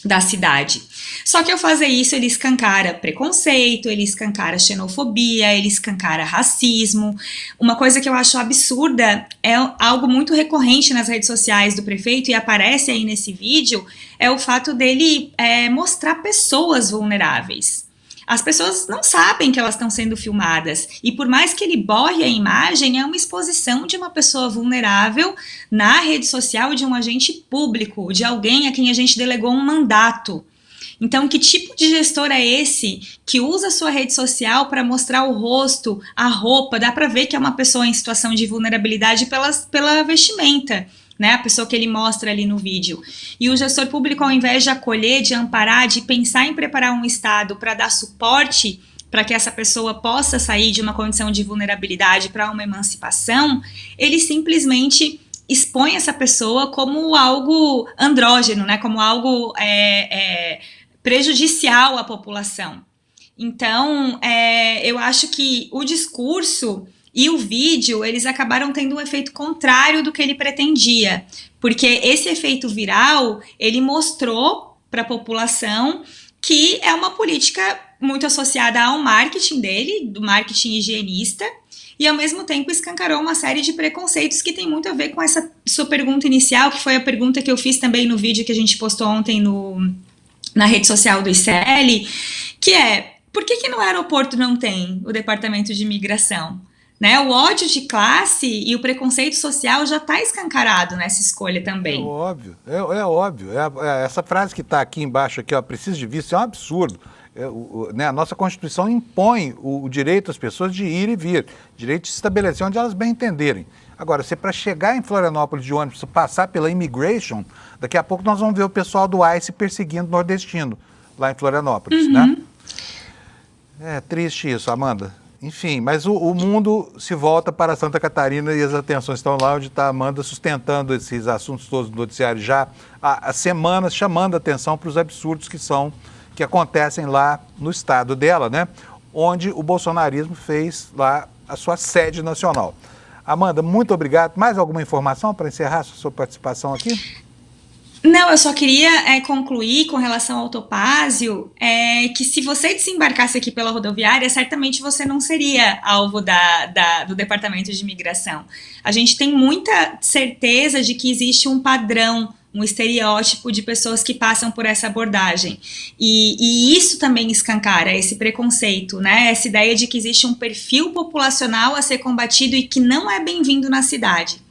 da cidade. Só que ao fazer isso, ele escancara preconceito, ele escancara xenofobia, ele escancara racismo. Uma coisa que eu acho absurda, é algo muito recorrente nas redes sociais do prefeito, e aparece aí nesse vídeo, é o fato dele mostrar pessoas vulneráveis. As pessoas não sabem que elas estão sendo filmadas, e por mais que ele borre a imagem, é uma exposição de uma pessoa vulnerável na rede social, de um agente público, de alguém a quem a gente delegou um mandato. Então, que tipo de gestor é esse que usa a sua rede social para mostrar o rosto, a roupa? Dá para ver que é uma pessoa em situação de vulnerabilidade pela vestimenta, né? A pessoa que ele mostra ali no vídeo. E o gestor público, ao invés de acolher, de amparar, de pensar em preparar um Estado para dar suporte para que essa pessoa possa sair de uma condição de vulnerabilidade para uma emancipação, ele simplesmente expõe essa pessoa como algo andrógeno, né? Como algo prejudicial à população. Então, eu acho que o discurso e o vídeo, eles acabaram tendo um efeito contrário do que ele pretendia, porque esse efeito viral, ele mostrou para a população que é uma política muito associada ao marketing dele, do marketing higienista, e ao mesmo tempo escancarou uma série de preconceitos que tem muito a ver com essa sua pergunta inicial, que foi a pergunta que eu fiz também no vídeo que a gente postou ontem na rede social do ICL, que é, por que no aeroporto não tem o departamento de imigração? Né? O ódio de classe e o preconceito social já está escancarado nessa escolha também. É óbvio, é óbvio. Essa frase que está aqui embaixo, aqui, ó, preciso de visto, é um absurdo. Né, a nossa Constituição impõe o direito às pessoas de ir e vir, direito de se estabelecer onde elas bem entenderem. Agora, se para chegar em Florianópolis de ônibus, passar pela immigration, daqui a pouco nós vamos ver o pessoal do ICE perseguindo o nordestino, lá em Florianópolis, né? É triste isso, Amanda. Enfim, mas o mundo se volta para Santa Catarina e as atenções estão lá onde está a Amanda sustentando esses assuntos todos do noticiário já há semanas, chamando a atenção para os absurdos que acontecem lá no estado dela, né? Onde o bolsonarismo fez lá a sua sede nacional. Amanda, muito obrigado. Mais alguma informação para encerrar a sua participação aqui? Não, eu só queria concluir com relação ao Topázio, que se você desembarcasse aqui pela rodoviária, certamente você não seria alvo do Departamento de Imigração. A gente tem muita certeza de que existe um padrão, um estereótipo de pessoas que passam por essa abordagem. E isso também escancara esse preconceito, né? Essa ideia de que existe um perfil populacional a ser combatido e que não é bem-vindo na cidade.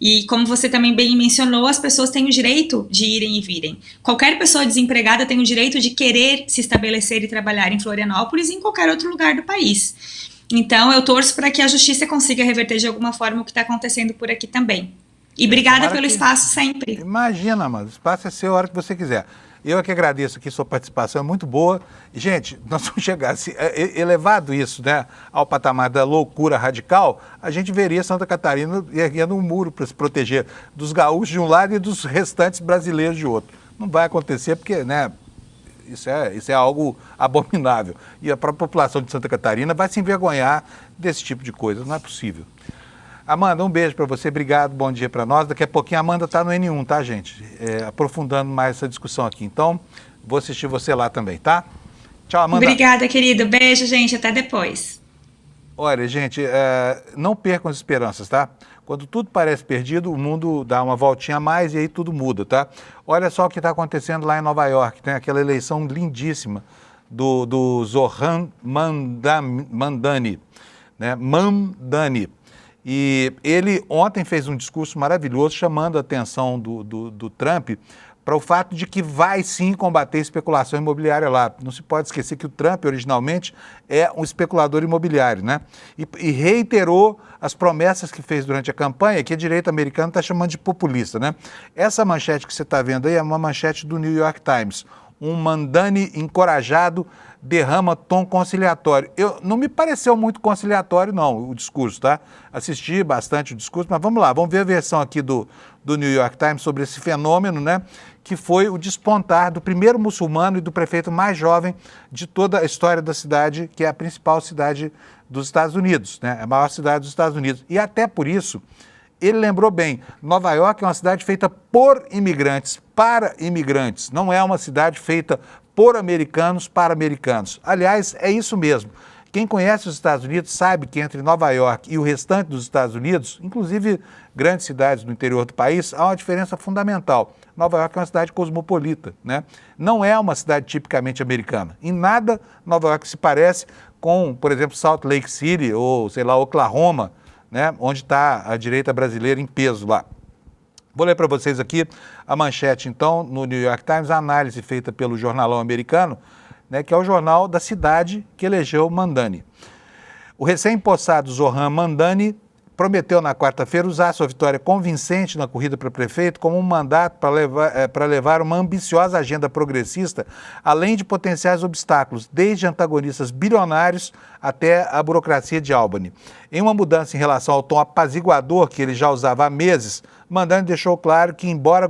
E como você também bem mencionou, as pessoas têm o direito de irem e virem. Qualquer pessoa desempregada tem o direito de querer se estabelecer e trabalhar em Florianópolis e em qualquer outro lugar do país. Então, eu torço para que a justiça consiga reverter de alguma forma o que está acontecendo por aqui também. E obrigada pelo espaço sempre. Imagina, mano, o espaço é seu a hora que você quiser. Eu é que agradeço aqui, sua participação é muito boa. Gente, nós vamos chegar, elevado isso, né, ao patamar da loucura radical, a gente veria Santa Catarina erguendo um muro para se proteger dos gaúchos de um lado e dos restantes brasileiros de outro. Não vai acontecer porque, né, isso é algo abominável. E a própria população de Santa Catarina vai se envergonhar desse tipo de coisa, não é possível. Amanda, um beijo para você, obrigado, bom dia para nós. Daqui a pouquinho a Amanda está no N1, tá, gente? Aprofundando mais essa discussão aqui. Então, vou assistir você lá também, tá? Tchau, Amanda. Obrigada, querido. Beijo, gente. Até depois. Olha, gente, não percam as esperanças, tá? Quando tudo parece perdido, o mundo dá uma voltinha a mais e aí tudo muda, tá? Olha só o que está acontecendo lá em Nova York. Tem aquela eleição lindíssima do Zohran Mamdani, né? Mamdani. E ele ontem fez um discurso maravilhoso chamando a atenção do Trump para o fato de que vai sim combater especulação imobiliária lá. Não se pode esquecer que o Trump originalmente é um especulador imobiliário, né? E reiterou as promessas que fez durante a campanha, que a direita americana está chamando de populista, né? Essa manchete que você está vendo aí é uma manchete do New York Times. Um Mamdani encorajado derrama tom conciliatório. Não me pareceu muito conciliatório, não, o discurso, tá? Assisti bastante o discurso, mas vamos lá, vamos ver a versão aqui do New York Times sobre esse fenômeno, né? Que foi o despontar do primeiro muçulmano e do prefeito mais jovem de toda a história da cidade, que é a principal cidade dos Estados Unidos, né? A maior cidade dos Estados Unidos. E até por isso, Ele lembrou bem, Nova York é uma cidade feita por imigrantes, para imigrantes. Não é uma cidade feita por americanos, para americanos. Aliás, é isso mesmo. Quem conhece os Estados Unidos sabe que entre Nova York e o restante dos Estados Unidos, inclusive grandes cidades do interior do país, há uma diferença fundamental. Nova York é uma cidade cosmopolita, né? Não é uma cidade tipicamente americana. Em nada, Nova York se parece com, por exemplo, Salt Lake City ou, sei lá, Oklahoma, né? Onde está a direita brasileira em peso lá. Vou ler para vocês aqui a manchete, então, no New York Times, a análise feita pelo jornalão americano, né, que é o jornal da cidade que elegeu Mamdani. O recém-possado Zohran Mamdani prometeu na quarta-feira usar sua vitória convincente na corrida para prefeito como um mandato para levar uma ambiciosa agenda progressista, além de potenciais obstáculos, desde antagonistas bilionários até a burocracia de Albany. Em uma mudança em relação ao tom apaziguador que ele já usava há meses, Mamdani deixou claro que, embora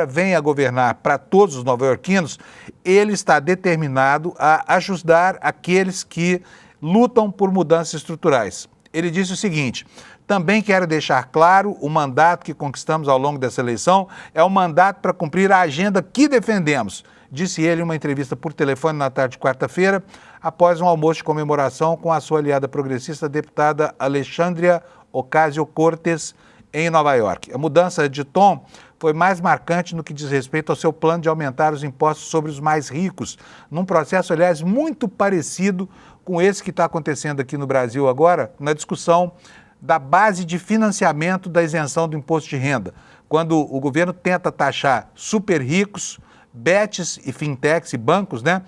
venha a governar para todos os nova-iorquinos, ele está determinado a ajudar aqueles que lutam por mudanças estruturais. Ele disse o seguinte: também quero deixar claro, o mandato que conquistamos ao longo dessa eleição é um mandato para cumprir a agenda que defendemos, disse ele em uma entrevista por telefone na tarde de quarta-feira, após um almoço de comemoração com a sua aliada progressista, a deputada Alexandria Ocasio-Cortez, em Nova York. A mudança de tom foi mais marcante no que diz respeito ao seu plano de aumentar os impostos sobre os mais ricos, num processo, aliás, muito parecido com esse que está acontecendo aqui no Brasil agora, na discussão da base de financiamento da isenção do imposto de renda, quando o governo tenta taxar super ricos, bets e fintechs e bancos, né?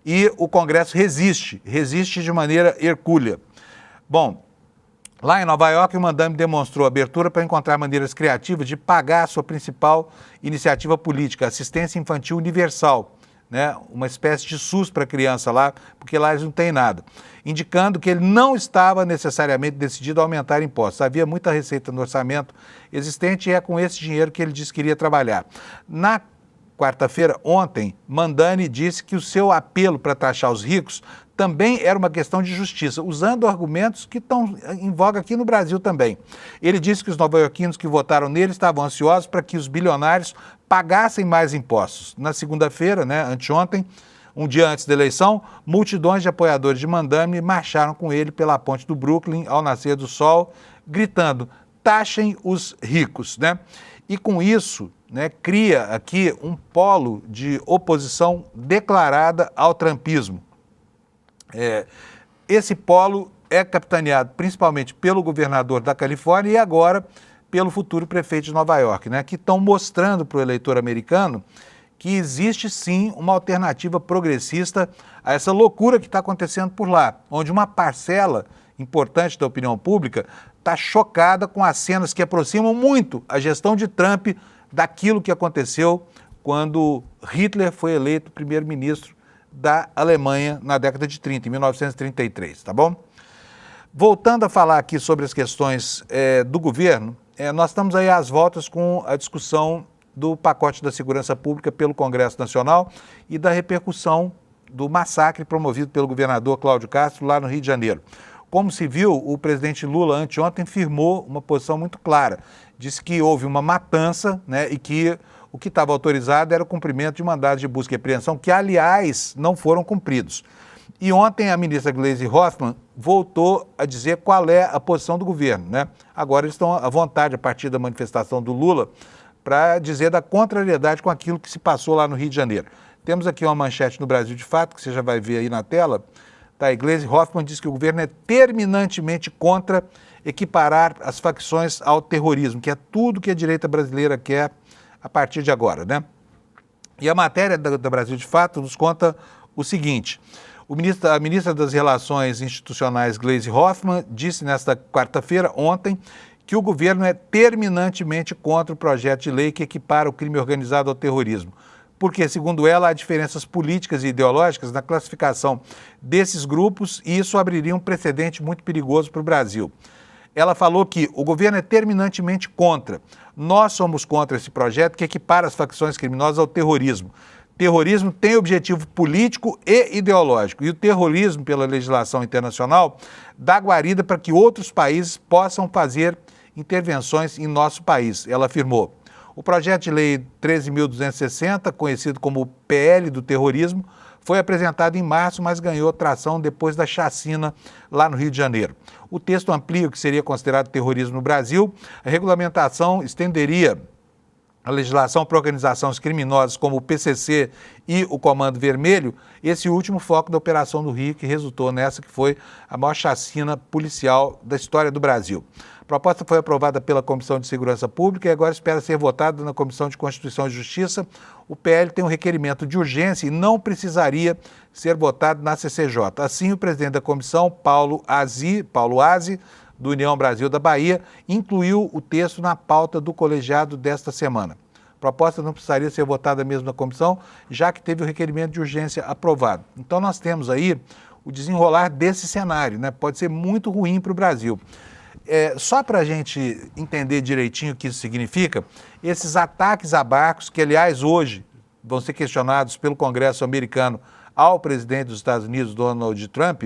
E o Congresso resiste de maneira hercúlea. Bom, lá em Nova York, o Mamdani demonstrou abertura para encontrar maneiras criativas de pagar a sua principal iniciativa política, assistência infantil universal, né? Uma espécie de SUS para a criança lá, porque lá eles não têm nada, indicando que ele não estava necessariamente decidido a aumentar impostos. Havia muita receita no orçamento existente e é com esse dinheiro que ele disse que iria trabalhar. Na quarta-feira, ontem, Mamdani disse que o seu apelo para taxar os ricos também era uma questão de justiça, usando argumentos que estão em voga aqui no Brasil também. Ele disse que os nova-iorquinos que votaram nele estavam ansiosos para que os bilionários pagassem mais impostos. Na segunda-feira, né, anteontem, um dia antes da eleição, multidões de apoiadores de Mamdani marcharam com ele pela ponte do Brooklyn ao nascer do sol, gritando: taxem os ricos, né? E com isso, né, cria aqui um polo de oposição declarada ao trumpismo. Esse polo é capitaneado principalmente pelo governador da Califórnia e agora pelo futuro prefeito de Nova York, né, que estão mostrando para o eleitor americano que existe sim uma alternativa progressista a essa loucura que está acontecendo por lá, onde uma parcela importante da opinião pública está chocada com as cenas que aproximam muito a gestão de Trump daquilo que aconteceu quando Hitler foi eleito primeiro-ministro da Alemanha na década de 30, em 1933, tá bom? Voltando a falar aqui sobre as questões do governo, nós estamos aí às voltas com a discussão do pacote da segurança pública pelo Congresso Nacional e da repercussão do massacre promovido pelo governador Cláudio Castro lá no Rio de Janeiro. Como se viu, o presidente Lula anteontem firmou uma posição muito clara. Disse que houve uma matança, né, e que o que estava autorizado era o cumprimento de mandados de busca e apreensão, que, aliás, não foram cumpridos. E ontem a ministra Gleisi Hoffmann voltou a dizer qual é a posição do governo, né? Agora eles estão à vontade, a partir da manifestação do Lula, para dizer da contrariedade com aquilo que se passou lá no Rio de Janeiro. Temos aqui uma manchete no Brasil de Fato, que você já vai ver aí na tela. Tá, Gleisi Hoffmann diz que o governo é terminantemente contra equiparar as facções ao terrorismo, que é tudo que a direita brasileira quer a partir de agora, né? E a matéria da Brasil de Fato nos conta o seguinte: a ministra das Relações Institucionais, Gleisi Hoffmann, disse nesta quarta-feira, ontem, que o governo é terminantemente contra o projeto de lei que equipara o crime organizado ao terrorismo, porque, segundo ela, há diferenças políticas e ideológicas na classificação desses grupos e isso abriria um precedente muito perigoso para o Brasil. Ela falou que o governo é terminantemente contra. Nós somos contra esse projeto que equipara as facções criminosas ao terrorismo. Terrorismo tem objetivo político e ideológico, e o terrorismo, pela legislação internacional, dá guarida para que outros países possam fazer intervenções em nosso país, ela afirmou. O projeto de lei 13.260, conhecido como PL do terrorismo, foi apresentado em março, mas ganhou tração depois da chacina lá no Rio de Janeiro. O texto amplia o que seria considerado terrorismo no Brasil. A regulamentação estenderia a legislação para organizações criminosas como o PCC e o Comando Vermelho, esse último foco da Operação do Rio, que resultou nessa que foi a maior chacina policial da história do Brasil. A proposta foi aprovada pela Comissão de Segurança Pública e agora espera ser votada na Comissão de Constituição e Justiça. O PL tem um requerimento de urgência e não precisaria ser votado na CCJ. Assim, o presidente da comissão, Paulo Azi, do União Brasil da Bahia, incluiu o texto na pauta do colegiado desta semana. A proposta não precisaria ser votada mesmo na comissão, já que teve o requerimento de urgência aprovado. Então nós temos aí o desenrolar desse cenário, né? Pode ser muito ruim para o Brasil. Só para a gente entender direitinho o que isso significa, esses ataques a barcos, que aliás hoje vão ser questionados pelo Congresso americano ao presidente dos Estados Unidos, Donald Trump,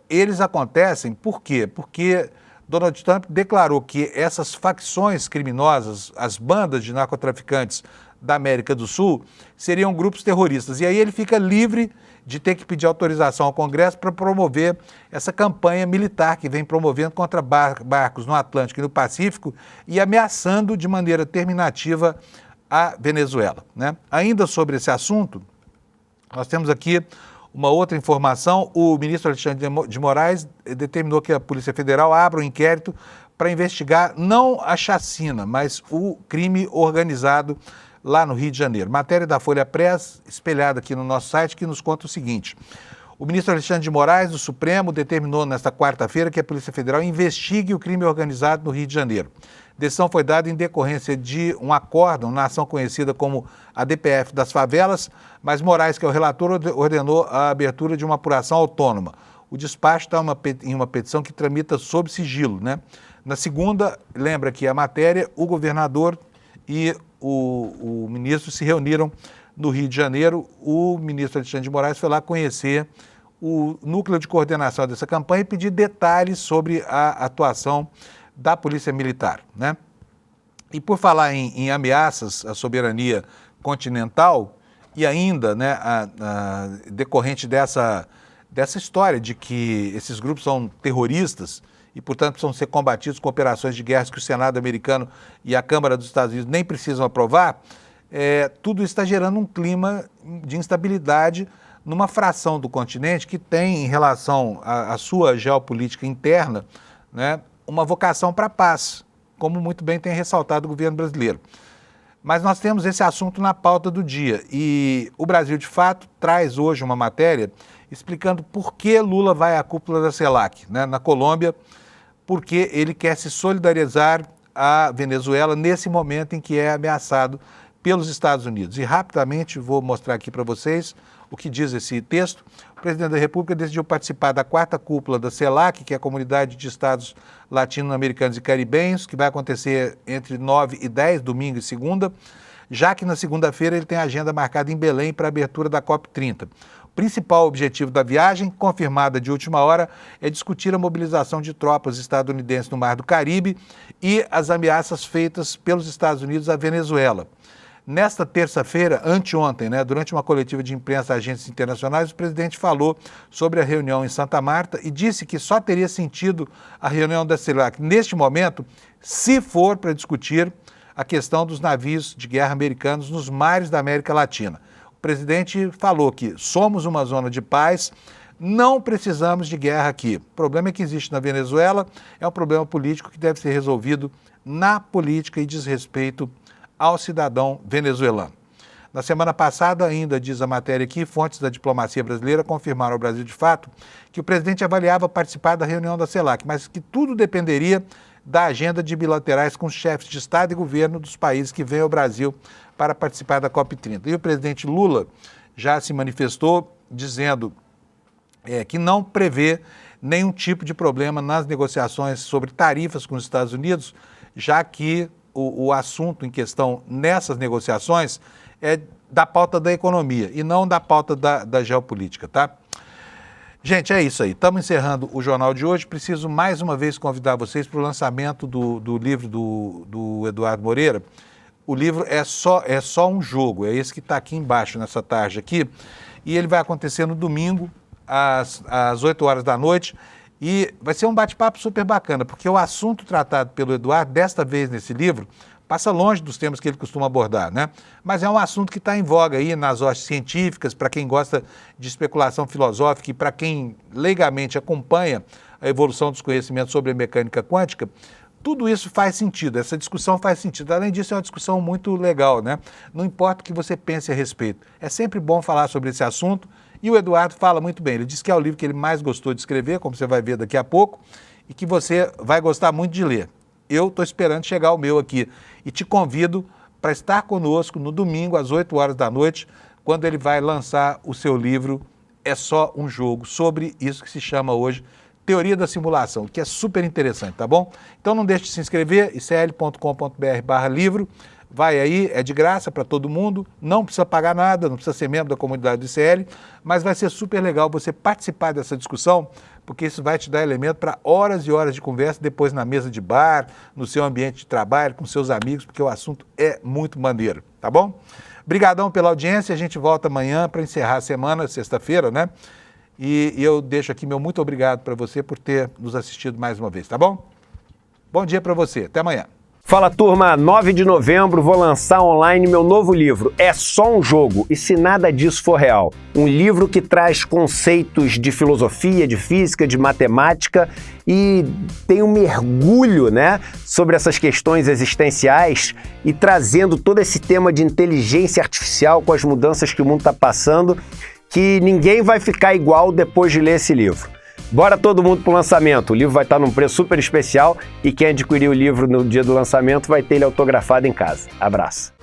eles acontecem por quê? Porque Donald Trump declarou que essas facções criminosas, as bandas de narcotraficantes da América do Sul, seriam grupos terroristas. E aí ele fica livre de ter que pedir autorização ao Congresso para promover essa campanha militar que vem promovendo contra barcos no Atlântico e no Pacífico e ameaçando de maneira terminativa a Venezuela, né? Ainda sobre esse assunto, nós temos aqui uma outra informação. O ministro Alexandre de Moraes determinou que a Polícia Federal abra um inquérito para investigar não a chacina, mas o crime organizado lá no Rio de Janeiro. Matéria da Folha Press, espelhada aqui no nosso site, que nos conta o seguinte. O ministro Alexandre de Moraes, do Supremo, determinou nesta quarta-feira que a Polícia Federal investigue o crime organizado no Rio de Janeiro. A decisão foi dada em decorrência de um acórdão na ação conhecida como a DPF das favelas, mas Moraes, que é o relator, ordenou a abertura de uma apuração autônoma. O despacho está em uma petição que tramita sob sigilo, né? Na segunda, lembra que a matéria, o governador e o ministro se reuniram no Rio de Janeiro. O ministro Alexandre de Moraes foi lá conhecer o núcleo de coordenação dessa campanha e pedir detalhes sobre a atuação da Polícia Militar, né? E por falar em ameaças à soberania continental e ainda, né, decorrente dessa história de que esses grupos são terroristas e, portanto, precisam ser combatidos com operações de guerra que o Senado americano e a Câmara dos Estados Unidos nem precisam aprovar, tudo isso está gerando um clima de instabilidade numa fração do continente que tem, em relação à sua geopolítica interna, né, uma vocação para a paz, como muito bem tem ressaltado o governo brasileiro. Mas nós temos esse assunto na pauta do dia e o Brasil, de fato, traz hoje uma matéria explicando por que Lula vai à cúpula da CELAC, né, na Colômbia, porque ele quer se solidarizar à Venezuela nesse momento em que é ameaçado pelos Estados Unidos. E rapidamente vou mostrar aqui para vocês o que diz esse texto. O presidente da República decidiu participar da 4ª cúpula da CELAC, que é a Comunidade de Estados Latino-Americanos e Caribenhos, que vai acontecer entre 9 e 10, domingo e segunda, já que na segunda-feira ele tem a agenda marcada em Belém para a abertura da COP30. O principal objetivo da viagem, confirmada de última hora, é discutir a mobilização de tropas estadunidenses no Mar do Caribe e as ameaças feitas pelos Estados Unidos à Venezuela. Nesta terça-feira, anteontem, né, durante uma coletiva de imprensa a agências internacionais, o presidente falou sobre a reunião em Santa Marta e disse que só teria sentido a reunião da CELAC neste momento se for para discutir a questão dos navios de guerra americanos nos mares da América Latina. O presidente falou que somos uma zona de paz, não precisamos de guerra aqui. O problema que existe na Venezuela é um problema político que deve ser resolvido na política e diz respeito ao cidadão venezuelano. Na semana passada, ainda diz a matéria aqui, fontes da diplomacia brasileira confirmaram ao Brasil de fato que o presidente avaliava participar da reunião da CELAC, mas que tudo dependeria da agenda de bilaterais com os chefes de Estado e governo dos países que vêm ao Brasil para participar da COP30. E o presidente Lula já se manifestou dizendo que não prevê nenhum tipo de problema nas negociações sobre tarifas com os Estados Unidos, já que o assunto em questão nessas negociações é da pauta da economia e não da pauta da geopolítica, tá? Gente, é isso aí. Estamos encerrando o jornal de hoje. Preciso mais uma vez convidar vocês para o lançamento do livro do Eduardo Moreira. O livro é só um jogo, é esse que está aqui embaixo, nessa tarja aqui. E ele vai acontecer no domingo, às 8 horas da noite. E vai ser um bate-papo super bacana, porque o assunto tratado pelo Eduardo, desta vez nesse livro, passa longe dos temas que ele costuma abordar, né? Mas é um assunto que está em voga aí nas hostes científicas, para quem gosta de especulação filosófica e para quem leigamente acompanha a evolução dos conhecimentos sobre a mecânica quântica. Tudo isso faz sentido, essa discussão faz sentido. Além disso, é uma discussão muito legal, né? Não importa o que você pense a respeito. É sempre bom falar sobre esse assunto e o Eduardo fala muito bem. Ele diz que é o livro que ele mais gostou de escrever, como você vai ver daqui a pouco, e que você vai gostar muito de ler. Eu estou esperando chegar o meu aqui e te convido para estar conosco no domingo, às 8 horas da noite, quando ele vai lançar o seu livro É Só um Jogo, sobre isso que se chama hoje Teoria da Simulação, que é super interessante, tá bom? Então não deixe de se inscrever, icl.com.br/livro. Vai aí, é de graça para todo mundo, não precisa pagar nada, não precisa ser membro da comunidade do ICL, mas vai ser super legal você participar dessa discussão, porque isso vai te dar elemento para horas e horas de conversa, depois na mesa de bar, no seu ambiente de trabalho, com seus amigos, porque o assunto é muito maneiro, tá bom? Obrigadão pela audiência, a gente volta amanhã para encerrar a semana, sexta-feira, né? E eu deixo aqui meu muito obrigado para você por ter nos assistido mais uma vez, tá bom? Bom dia para você, até amanhã. Fala turma, 9 de novembro vou lançar online meu novo livro, É Só um Jogo, e se nada disso for real. Um livro que traz conceitos de filosofia, de física, de matemática e tem um mergulho, né, sobre essas questões existenciais e trazendo todo esse tema de inteligência artificial com as mudanças que o mundo está passando, que ninguém vai ficar igual depois de ler esse livro. Bora todo mundo pro lançamento. O livro vai estar num preço super especial e quem adquirir o livro no dia do lançamento vai ter ele autografado em casa. Abraço.